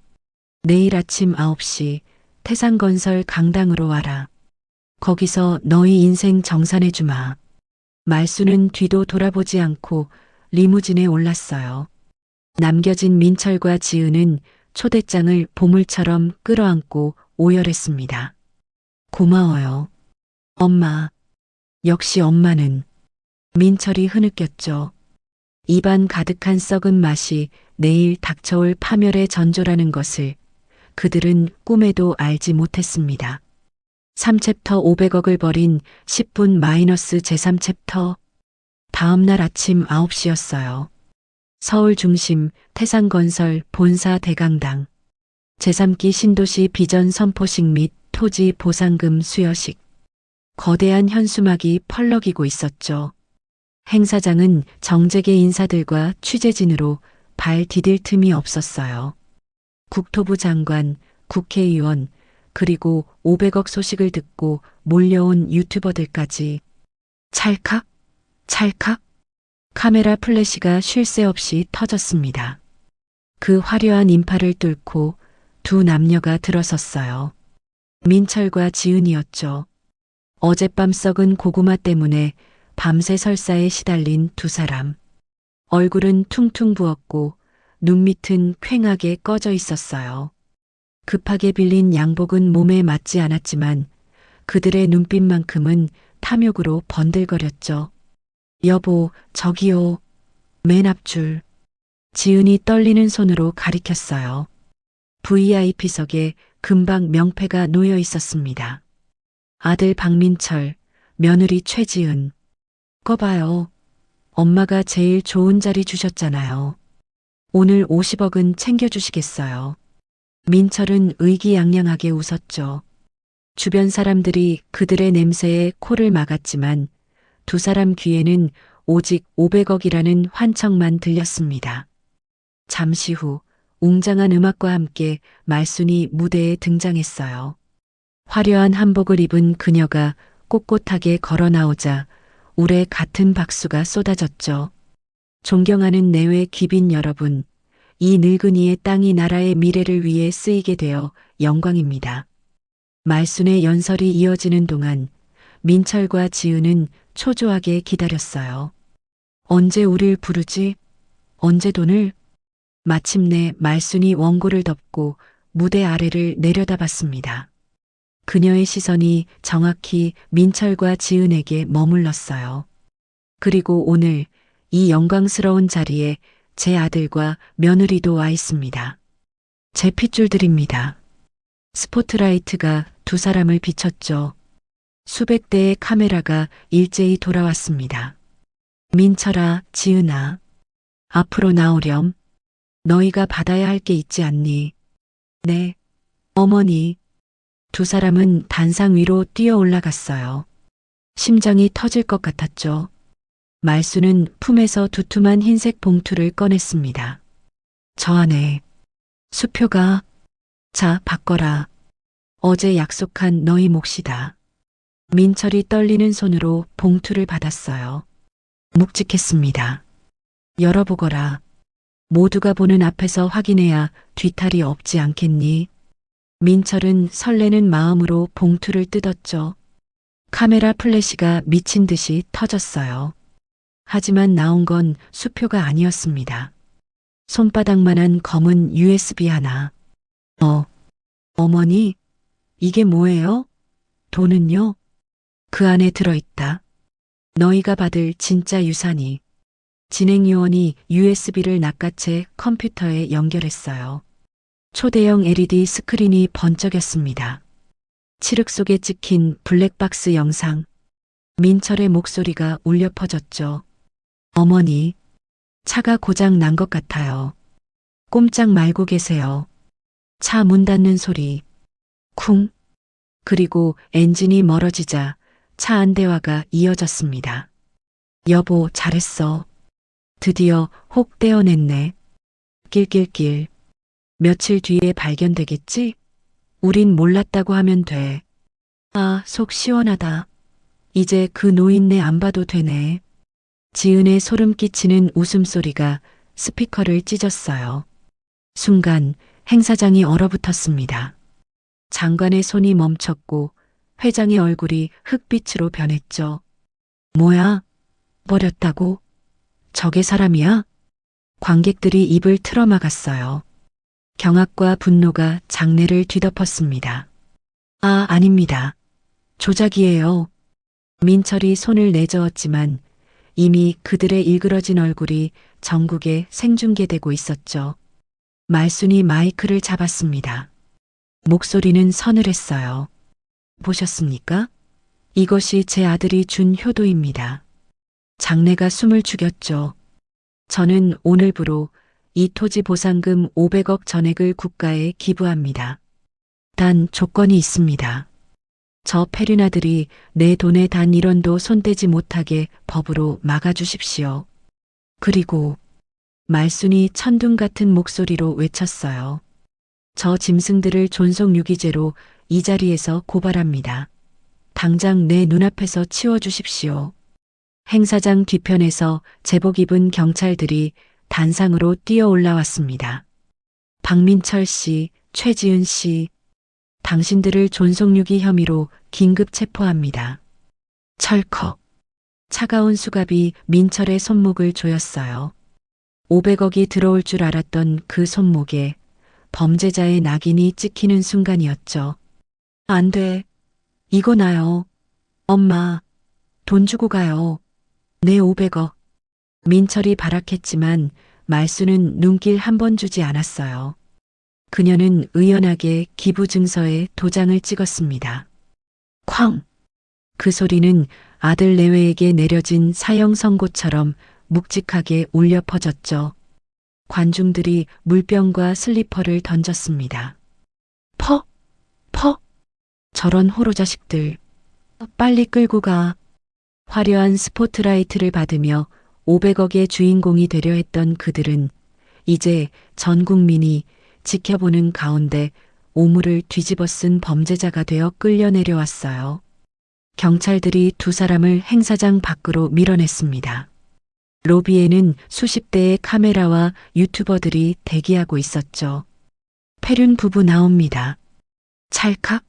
내일 아침 9시 태산건설 강당으로 와라. 거기서 너희 인생 정산해주마. 말수는 뒤도 돌아보지 않고 리무진에 올랐어요. 남겨진 민철과 지은은 초대장을 보물처럼 끌어안고 오열했습니다. 고마워요. 엄마. 역시 엄마는. 민철이 흐느꼈죠. 입안 가득한 썩은 맛이 내일 닥쳐올 파멸의 전조라는 것을 그들은 꿈에도 알지 못했습니다. 3챕터 500억을 벌인 10분 마이너스 제3챕터. 다음 날 아침 9시였어요. 서울 중심 태산건설 본사 대강당. 제3기 신도시 비전 선포식 및 토지 보상금 수여식. 거대한 현수막이 펄럭이고 있었죠. 행사장은 정재계 인사들과 취재진으로 발 디딜 틈이 없었어요. 국토부 장관, 국회의원, 그리고 500억 소식을 듣고 몰려온 유튜버들까지. 찰칵, 찰칵. 카메라 플래시가 쉴 새 없이 터졌습니다. 그 화려한 인파를 뚫고 두 남녀가 들어섰어요. 민철과 지은이었죠. 어젯밤 썩은 고구마 때문에 밤새 설사에 시달린 두 사람. 얼굴은 퉁퉁 부었고 눈밑은 퀭하게 꺼져 있었어요. 급하게 빌린 양복은 몸에 맞지 않았지만 그들의 눈빛만큼은 탐욕으로 번들거렸죠. 여보, 저기요. 맨 앞줄. 지은이 떨리는 손으로 가리켰어요. VIP석에 금방 명패가 놓여 있었습니다. 아들 박민철, 며느리 최지은. 꺼봐요. 엄마가 제일 좋은 자리 주셨잖아요. 오늘 50억은 챙겨주시겠어요. 민철은 의기양양하게 웃었죠. 주변 사람들이 그들의 냄새에 코를 막았지만 두 사람 귀에는 오직 500억이라는 환청만 들렸습니다. 잠시 후 웅장한 음악과 함께 말순이 무대에 등장했어요. 화려한 한복을 입은 그녀가 꼿꼿하게 걸어 나오자 울에 같은 박수가 쏟아졌죠. 존경하는 내외 귀빈 여러분, 이 늙은이의 땅이 나라의 미래를 위해 쓰이게 되어 영광입니다. 말순의 연설이 이어지는 동안 민철과 지은은 초조하게 기다렸어요. 언제 우릴 부르지? 언제 돈을? 마침내 말순이 원고를 덮고 무대 아래를 내려다봤습니다. 그녀의 시선이 정확히 민철과 지은에게 머물렀어요. 그리고 오늘 이 영광스러운 자리에 제 아들과 며느리도 와 있습니다. 제 핏줄들입니다. 스포트라이트가 두 사람을 비췄죠. 수백 대의 카메라가 일제히 돌아왔습니다. 민철아, 지은아, 앞으로 나오렴. 너희가 받아야 할 게 있지 않니? 네, 어머니. 두 사람은 단상 위로 뛰어 올라갔어요. 심장이 터질 것 같았죠. 말수는 품에서 두툼한 흰색 봉투를 꺼냈습니다. 저 안에 수표가. 자, 바꿔라. 어제 약속한 너희 몫이다. 민철이 떨리는 손으로 봉투를 받았어요. 묵직했습니다. 열어보거라. 모두가 보는 앞에서 확인해야 뒤탈이 없지 않겠니? 민철은 설레는 마음으로 봉투를 뜯었죠. 카메라 플래시가 미친 듯이 터졌어요. 하지만 나온 건 수표가 아니었습니다. 손바닥만한 검은 USB 하나. 어머니, 이게 뭐예요? 돈은요? 그 안에 들어있다. 너희가 받을 진짜 유산이. 진행요원이 USB를 낚아채 컴퓨터에 연결했어요. 초대형 LED 스크린이 번쩍였습니다. 칠흑 속에 찍힌 블랙박스 영상. 민철의 목소리가 울려 퍼졌죠. 어머니, 차가 고장 난 것 같아요. 꼼짝 말고 계세요. 차 문 닫는 소리. 쿵. 그리고 엔진이 멀어지자 차 안 대화가 이어졌습니다. 여보, 잘했어. 드디어 혹 떼어냈네. 낄낄낄. 며칠 뒤에 발견되겠지? 우린 몰랐다고 하면 돼. 아, 속 시원하다. 이제 그 노인네 안 봐도 되네. 지은의 소름 끼치는 웃음소리가 스피커를 찢었어요. 순간 행사장이 얼어붙었습니다. 장관의 손이 멈췄고 회장의 얼굴이 흑빛으로 변했죠. 뭐야? 버렸다고? 저게 사람이야? 관객들이 입을 틀어막았어요. 경악과 분노가 장내를 뒤덮었습니다. 아, 아닙니다. 조작이에요. 민철이 손을 내저었지만 이미 그들의 일그러진 얼굴이 전국에 생중계되고 있었죠. 말순이 마이크를 잡았습니다. 목소리는 서늘했어요. 보셨습니까? 이것이 제 아들이 준 효도입니다. 장내가 숨을 죽였죠. 저는 오늘부로 이 토지 보상금 500억 전액을 국가에 기부합니다. 단 조건이 있습니다. 저 페륜아들이 내 돈에 단 1원도 손대지 못하게 법으로 막아주십시오. 그리고 말순이 천둥 같은 목소리로 외쳤어요. 저 짐승들을 존속유기죄로 이 자리에서 고발합니다. 당장 내 눈앞에서 치워주십시오. 행사장 뒤편에서 제복 입은 경찰들이 단상으로 뛰어 올라왔습니다. 박민철 씨, 최지은 씨, 당신들을 존속유기 혐의로 긴급 체포합니다. 철컥. 차가운 수갑이 민철의 손목을 조였어요. 500억이 들어올 줄 알았던 그 손목에 범죄자의 낙인이 찍히는 순간이었죠. 안 돼. 이거 나요. 엄마, 돈 주고 가요. 내 500억. 민철이 발악했지만 말수는 눈길 한 번 주지 않았어요. 그녀는 의연하게 기부 증서에 도장을 찍었습니다. 쾅! 그 소리는 아들 내외에게 내려진 사형 선고처럼 묵직하게 울려 퍼졌죠. 관중들이 물병과 슬리퍼를 던졌습니다. 퍽! 퍽! 저런 호로 자식들. 빨리 끌고 가. 화려한 스포트라이트를 받으며 500억의 주인공이 되려 했던 그들은 이제 전 국민이 지켜보는 가운데 오물을 뒤집어 쓴 범죄자가 되어 끌려 내려왔어요. 경찰들이 두 사람을 행사장 밖으로 밀어냈습니다. 로비에는 수십 대의 카메라와 유튜버들이 대기하고 있었죠. 페륜 부부 나옵니다. 찰칵,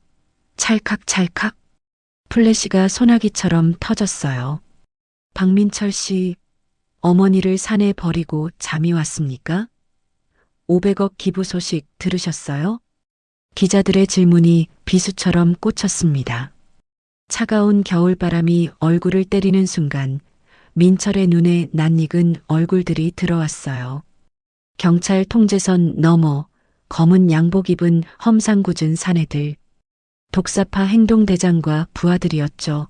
찰칵, 찰칵. 플래시가 소나기처럼 터졌어요. 박민철 씨, 어머니를 산에 버리고 잠이 왔습니까? 500억 기부 소식 들으셨어요? 기자들의 질문이 비수처럼 꽂혔습니다. 차가운 겨울바람이 얼굴을 때리는 순간 민철의 눈에 낯익은 얼굴들이 들어왔어요. 경찰 통제선 너머 검은 양복 입은 험상궂은 사내들. 독사파 행동대장과 부하들이었죠.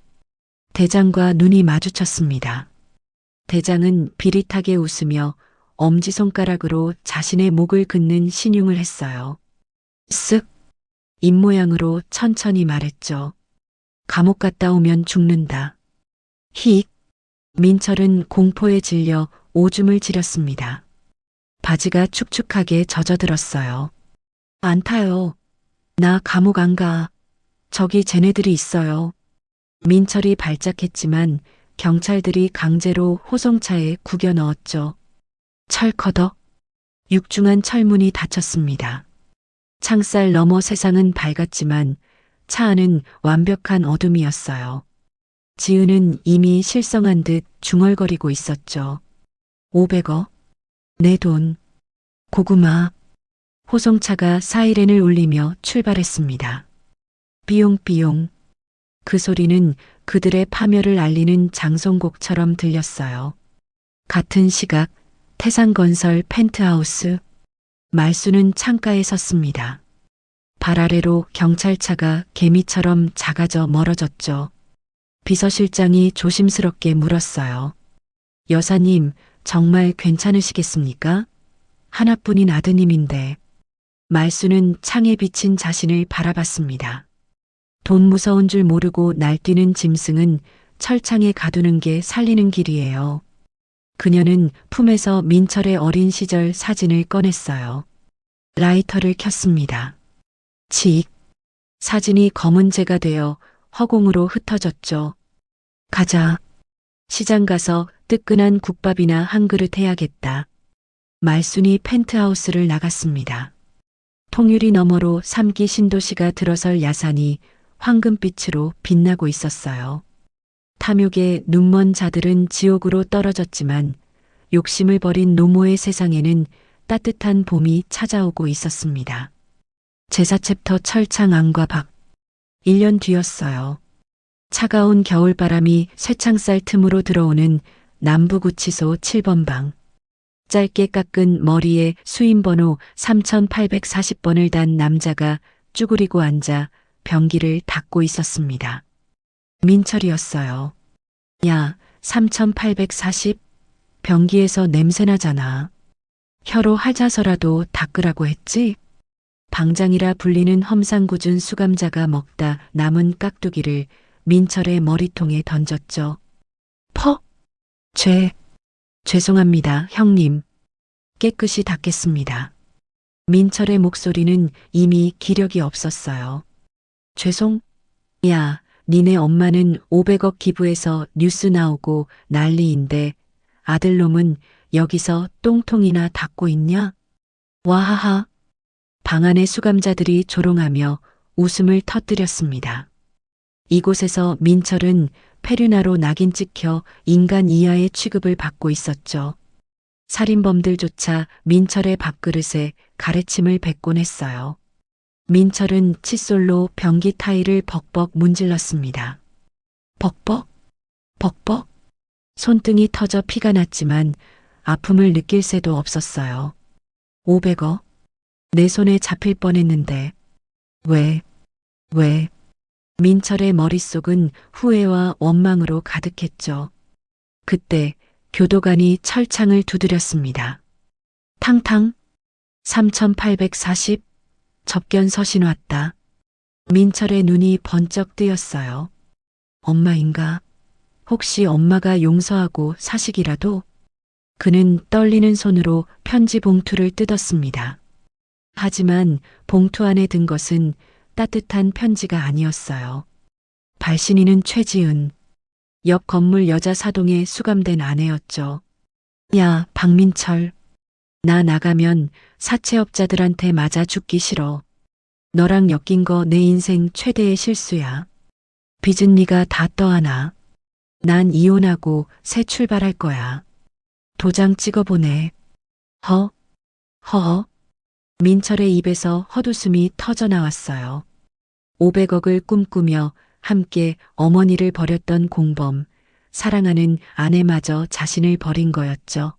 대장과 눈이 마주쳤습니다. 대장은 비릿하게 웃으며 엄지손가락으로 자신의 목을 긋는 신용을 했어요. 쓱! 입모양으로 천천히 말했죠. 감옥 갔다 오면 죽는다. 힉! 민철은 공포에 질려 오줌을 지렸습니다. 바지가 축축하게 젖어들었어요. 안 타요. 나 감옥 안 가. 저기 쟤네들이 있어요. 민철이 발작했지만 경찰들이 강제로 호송차에 구겨 넣었죠. 철커덕. 육중한 철문이 닫혔습니다. 창살 너머 세상은 밝았지만 차 안은 완벽한 어둠이었어요. 지은은 이미 실성한 듯 중얼거리고 있었죠. 500억. 내 돈. 고구마. 호송차가 사이렌을 울리며 출발했습니다. 삐용삐용. 그 소리는 그들의 파멸을 알리는 장송곡처럼 들렸어요. 같은 시각 태산건설 펜트하우스. 말수는 창가에 섰습니다. 발 아래로 경찰차가 개미처럼 작아져 멀어졌죠. 비서실장이 조심스럽게 물었어요. 여사님, 정말 괜찮으시겠습니까? 하나뿐인 아드님인데. 말수는 창에 비친 자신을 바라봤습니다. 돈 무서운 줄 모르고 날뛰는 짐승은 철창에 가두는 게 살리는 길이에요. 그녀는 품에서 민철의 어린 시절 사진을 꺼냈어요. 라이터를 켰습니다. 칙. 사진이 검은재가 되어 허공으로 흩어졌죠. 가자. 시장 가서 뜨끈한 국밥이나 한 그릇 해야겠다. 말순이 펜트하우스를 나갔습니다. 통유리 너머로 3기 신도시가 들어설 야산이 황금빛으로 빛나고 있었어요. 탐욕에 눈먼 자들은 지옥으로 떨어졌지만 욕심을 버린 노모의 세상에는 따뜻한 봄이 찾아오고 있었습니다. 제4챕터 철창 안과 밖. 1년 뒤였어요. 차가운 겨울바람이 쇠창살 틈으로 들어오는 남부구치소 7번 방. 짧게 깎은 머리에 수임번호 3840번을 단 남자가 쭈그리고 앉아 변기를 닦고 있었습니다. 민철이었어요. 야, 3840? 변기에서 냄새나잖아. 혀로 하자서라도 닦으라고 했지? 방장이라 불리는 험상궂은 수감자가 먹다 남은 깍두기를 민철의 머리통에 던졌죠. 퍽! 죄송합니다, 형님. 깨끗이 닦겠습니다. 민철의 목소리는 이미 기력이 없었어요. 야, 니네 엄마는 500억 기부해서 뉴스 나오고 난리인데 아들놈은 여기서 똥통이나 닦고 있냐? 와하하. 방 안의 수감자들이 조롱하며 웃음을 터뜨렸습니다. 이곳에서 민철은 페류나로 낙인 찍혀 인간 이하의 취급을 받고 있었죠. 살인범들조차 민철의 밥그릇에 가래침을 뱉곤 했어요. 민철은 칫솔로 변기 타일을 벅벅 문질렀습니다. 벅벅, 벅벅. 손등이 터져 피가 났지만 아픔을 느낄 새도 없었어요. 500억? 내 손에 잡힐 뻔했는데. 왜? 민철의 머릿속은 후회와 원망으로 가득했죠. 그때 교도관이 철창을 두드렸습니다. 탕탕. 3840. 접견 서신 왔다. 민철의 눈이 번쩍 뜨였어요. 엄마인가? 혹시 엄마가 용서하고 사식이라도? 그는 떨리는 손으로 편지 봉투를 뜯었습니다. 하지만 봉투 안에 든 것은 따뜻한 편지가 아니었어요. 발신인은 최지은. 옆 건물 여자 사동에 수감된 아내였죠. 야, 박민철. 나 나가면 사채업자들한테 맞아 죽기 싫어. 너랑 엮인 거 내 인생 최대의 실수야. 빚은 네가 다 떠안아. 난 이혼하고 새 출발할 거야. 도장 찍어보내. 허. 민철의 입에서 헛웃음이 터져 나왔어요. 500억을 꿈꾸며 함께 어머니를 버렸던 공범, 사랑하는 아내마저 자신을 버린 거였죠.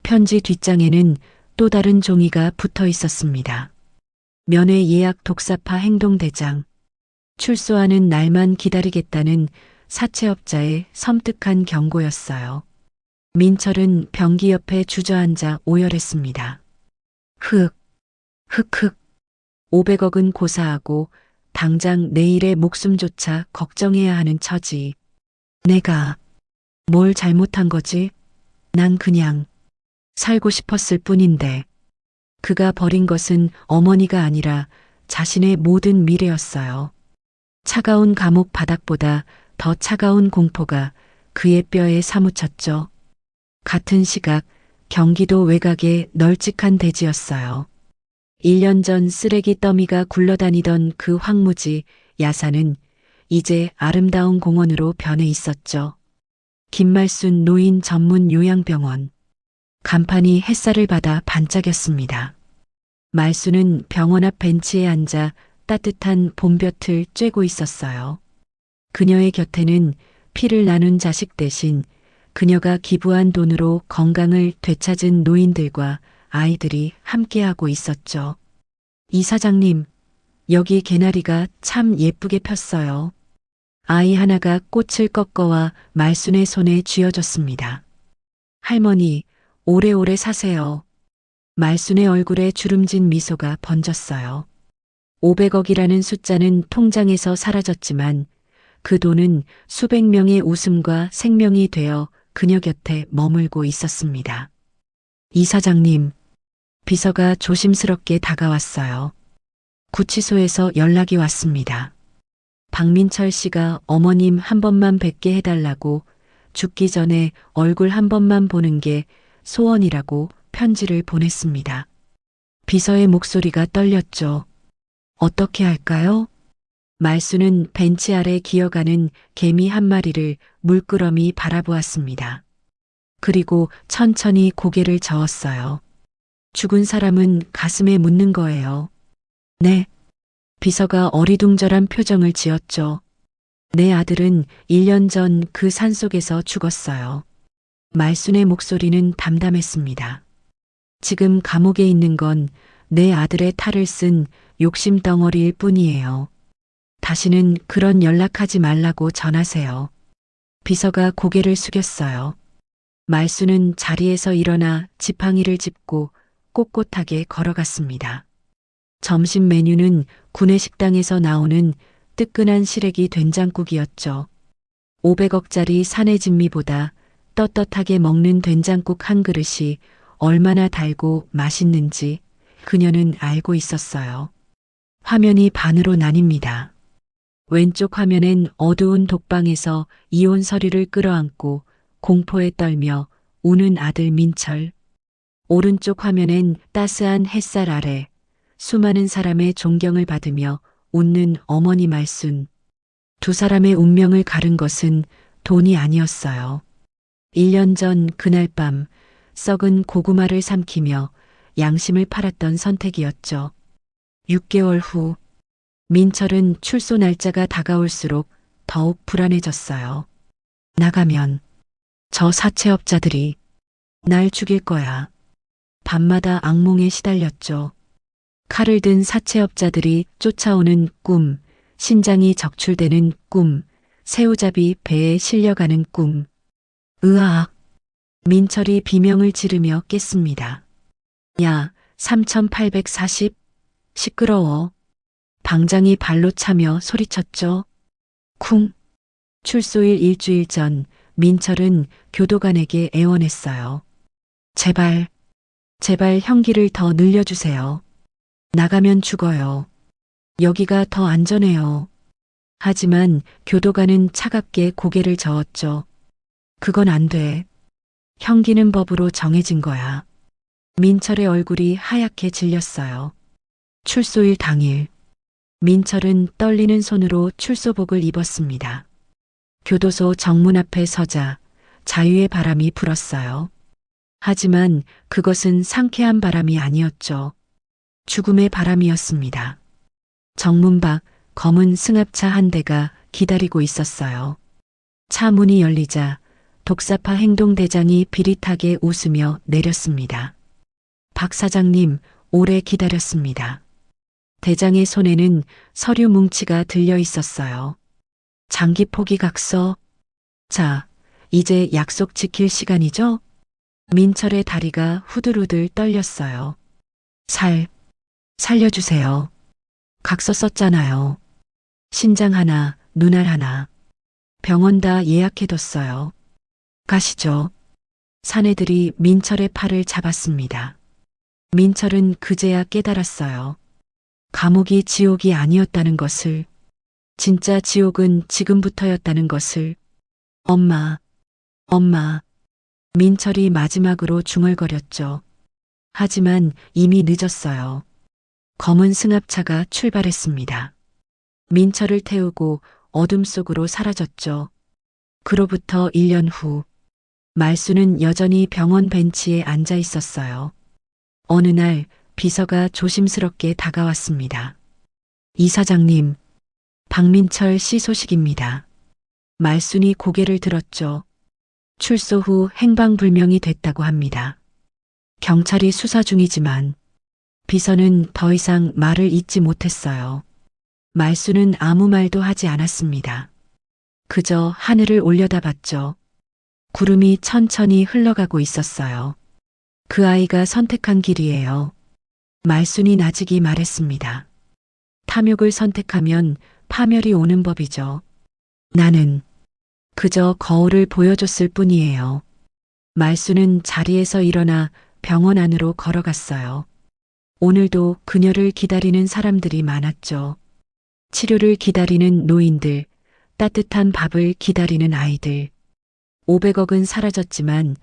편지 뒷장에는 또 다른 종이가 붙어 있었습니다. 면회 예약 독사파 행동대장. 출소하는 날만 기다리겠다는 사채업자의 섬뜩한 경고였어요. 민철은 변기 옆에 주저앉아 오열했습니다. 흑. 500억은 고사하고 당장 내일의 목숨조차 걱정해야 하는 처지. 내가 뭘 잘못한 거지? 난 그냥 살고 싶었을 뿐인데. 그가 버린 것은 어머니가 아니라 자신의 모든 미래였어요. 차가운 감옥 바닥보다 더 차가운 공포가 그의 뼈에 사무쳤죠. 같은 시각 경기도 외곽의 널찍한 대지였어요. 1년 전 쓰레기 더미가 굴러다니던 그 황무지 야산은 이제 아름다운 공원으로 변해 있었죠. 김말순 노인 전문 요양병원. 간판이 햇살을 받아 반짝였습니다. 말순은 병원 앞 벤치에 앉아 따뜻한 봄볕을 쬐고 있었어요. 그녀의 곁에는 피를 나눈 자식 대신 그녀가 기부한 돈으로 건강을 되찾은 노인들과 아이들이 함께하고 있었죠. 이사장님, 여기 개나리가 참 예쁘게 폈어요. 아이 하나가 꽃을 꺾어와 말순의 손에 쥐어줬습니다. 할머니, 오래오래 사세요. 말순의 얼굴에 주름진 미소가 번졌어요. 500억이라는 숫자는 통장에서 사라졌지만 그 돈은 수백 명의 웃음과 생명이 되어 그녀 곁에 머물고 있었습니다. 이사장님, 비서가 조심스럽게 다가왔어요. 구치소에서 연락이 왔습니다. 박민철 씨가 어머님 한 번만 뵙게 해달라고 죽기 전에 얼굴 한 번만 보는 게 소원이라고 편지를 보냈습니다. 비서의 목소리가 떨렸죠. 어떻게 할까요? 말수는 벤치 아래 기어가는 개미 한 마리를 물끄러미 바라보았습니다. 그리고 천천히 고개를 저었어요. 죽은 사람은 가슴에 묻는 거예요. 네. 비서가 어리둥절한 표정을 지었죠. 내 아들은 1년 전 그 산속에서 죽었어요. 말순의 목소리는 담담했습니다. 지금 감옥에 있는 건 내 아들의 탈을 쓴 욕심 덩어리일 뿐이에요. 다시는 그런 연락하지 말라고 전하세요. 비서가 고개를 숙였어요. 말수는 자리에서 일어나 지팡이를 짚고 꼿꼿하게 걸어갔습니다. 점심 메뉴는 구내식당에서 나오는 뜨끈한 시래기 된장국이었죠. 500억짜리 사내 진미보다 떳떳하게 먹는 된장국 한 그릇이 얼마나 달고 맛있는지 그녀는 알고 있었어요. 화면이 반으로 나뉩니다. 왼쪽 화면엔 어두운 독방에서 이혼 서류를 끌어안고 공포에 떨며 우는 아들 민철. 오른쪽 화면엔 따스한 햇살 아래 수많은 사람의 존경을 받으며 웃는 어머니 말순. 두 사람의 운명을 가른 것은 돈이 아니었어요. 1년 전 그날 밤 썩은 고구마를 삼키며 양심을 팔았던 선택이었죠. 6개월 후 민철은 출소 날짜가 다가올수록 더욱 불안해졌어요. 나가면 저 사채업자들이 날 죽일 거야. 밤마다 악몽에 시달렸죠. 칼을 든 사채업자들이 쫓아오는 꿈, 심장이 적출되는 꿈, 새우잡이 배에 실려가는 꿈. 으악! 민철이 비명을 지르며 깼습니다. 야, 3840? 시끄러워. 방장이 발로 차며 소리쳤죠. 쿵. 출소일 일주일 전 민철은 교도관에게 애원했어요. 제발 형기를 더 늘려주세요. 나가면 죽어요. 여기가 더 안전해요. 하지만 교도관은 차갑게 고개를 저었죠. 그건 안 돼. 형기는 법으로 정해진 거야. 민철의 얼굴이 하얗게 질렸어요. 출소일 당일 민철은 떨리는 손으로 출소복을 입었습니다. 교도소 정문 앞에 서자 자유의 바람이 불었어요. 하지만 그것은 상쾌한 바람이 아니었죠. 죽음의 바람이었습니다. 정문 밖 검은 승합차 한 대가 기다리고 있었어요. 차 문이 열리자 독사파 행동대장이 비릿하게 웃으며 내렸습니다. 박 사장님, 오래 기다렸습니다. 대장의 손에는 서류 뭉치가 들려 있었어요. 장기 포기 각서. 자, 이제 약속 지킬 시간이죠? 민철의 다리가 후들후들 떨렸어요. 살려주세요. 각서 썼잖아요. 신장 하나, 눈알 하나. 병원 다 예약해뒀어요. 가시죠. 사내들이 민철의 팔을 잡았습니다. 민철은 그제야 깨달았어요. 감옥이 지옥이 아니었다는 것을, 진짜 지옥은 지금부터였다는 것을. 엄마. 민철이 마지막으로 중얼거렸죠. 하지만 이미 늦었어요. 검은 승합차가 출발했습니다. 민철을 태우고 어둠 속으로 사라졌죠. 그로부터 1년 후, 말수는 여전히 병원 벤치에 앉아 있었어요. 어느 날 비서가 조심스럽게 다가왔습니다. 이사장님, 박민철 씨 소식입니다. 말순이 고개를 들었죠. 출소 후 행방불명이 됐다고 합니다. 경찰이 수사 중이지만 비서는 더 이상 말을 잇지 못했어요. 말수는 아무 말도 하지 않았습니다. 그저 하늘을 올려다봤죠. 구름이 천천히 흘러가고 있었어요. 그 아이가 선택한 길이에요. 말순이 나직이 말했습니다. 탐욕을 선택하면 파멸이 오는 법이죠. 나는 그저 거울을 보여줬을 뿐이에요. 말수는 자리에서 일어나 병원 안으로 걸어갔어요. 오늘도 그녀를 기다리는 사람들이 많았죠. 치료를 기다리는 노인들, 따뜻한 밥을 기다리는 아이들. 500억은 사라졌지만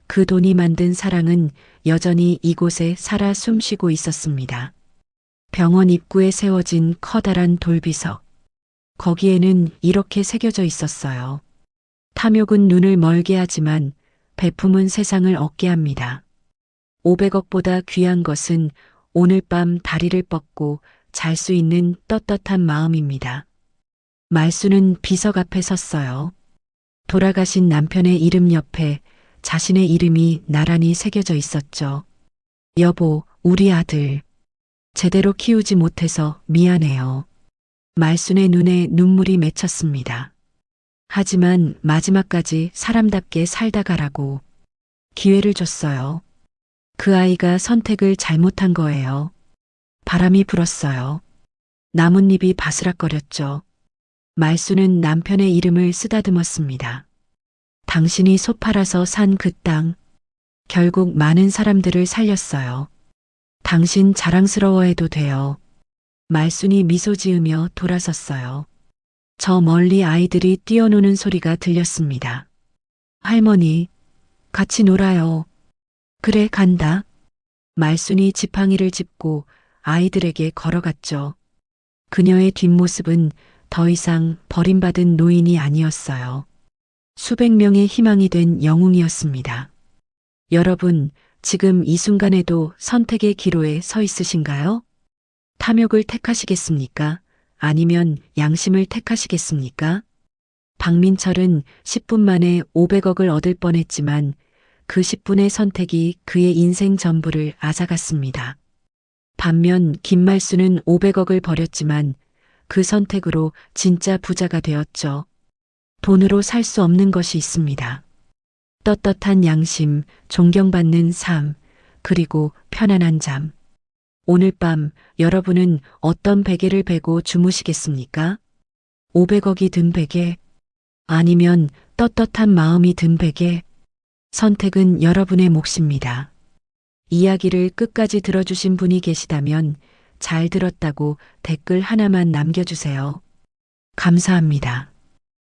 그 돈이 만든 사랑은 여전히 이곳에 살아 숨쉬고 있었습니다. 병원 입구에 세워진 커다란 돌비석. 거기에는 이렇게 새겨져 있었어요. 탐욕은 눈을 멀게 하지만 베품은 세상을 얻게 합니다. 500억보다 귀한 것은 오늘 밤 다리를 뻗고 잘 수 있는 떳떳한 마음입니다. 말수는 비석 앞에 섰어요. 돌아가신 남편의 이름 옆에 자신의 이름이 나란히 새겨져 있었죠. 여보, 우리 아들. 제대로 키우지 못해서 미안해요. 말순의 눈에 눈물이 맺혔습니다. 하지만 마지막까지 사람답게 살다 가라고 기회를 줬어요. 그 아이가 선택을 잘못한 거예요. 바람이 불었어요. 나뭇잎이 바스락거렸죠. 말수는 남편의 이름을 쓰다듬었습니다. 당신이 소팔아서 산 그 땅, 결국 많은 사람들을 살렸어요. 당신 자랑스러워해도 돼요. 말순이 미소 지으며 돌아섰어요. 저 멀리 아이들이 뛰어노는 소리가 들렸습니다. 할머니, 같이 놀아요. 그래, 간다. 말순이 지팡이를 짚고 아이들에게 걸어갔죠. 그녀의 뒷모습은 더 이상 버림받은 노인이 아니었어요. 수백 명의 희망이 된 영웅이었습니다. 여러분, 지금 이 순간에도 선택의 기로에 서 있으신가요? 탐욕을 택하시겠습니까? 아니면 양심을 택하시겠습니까? 박민철은 10분 만에 500억을 얻을 뻔했지만 그 10분의 선택이 그의 인생 전부를 앗아갔습니다. 반면 김말수는 500억을 버렸지만 그 선택으로 진짜 부자가 되었죠. 돈으로 살 수 없는 것이 있습니다. 떳떳한 양심, 존경받는 삶, 그리고 편안한 잠. 오늘 밤 여러분은 어떤 베개를 베고 주무시겠습니까? 500억이 든 베개? 아니면 떳떳한 마음이 든 베개? 선택은 여러분의 몫입니다. 이야기를 끝까지 들어주신 분이 계시다면 잘 들었다고 댓글 하나만 남겨주세요. 감사합니다.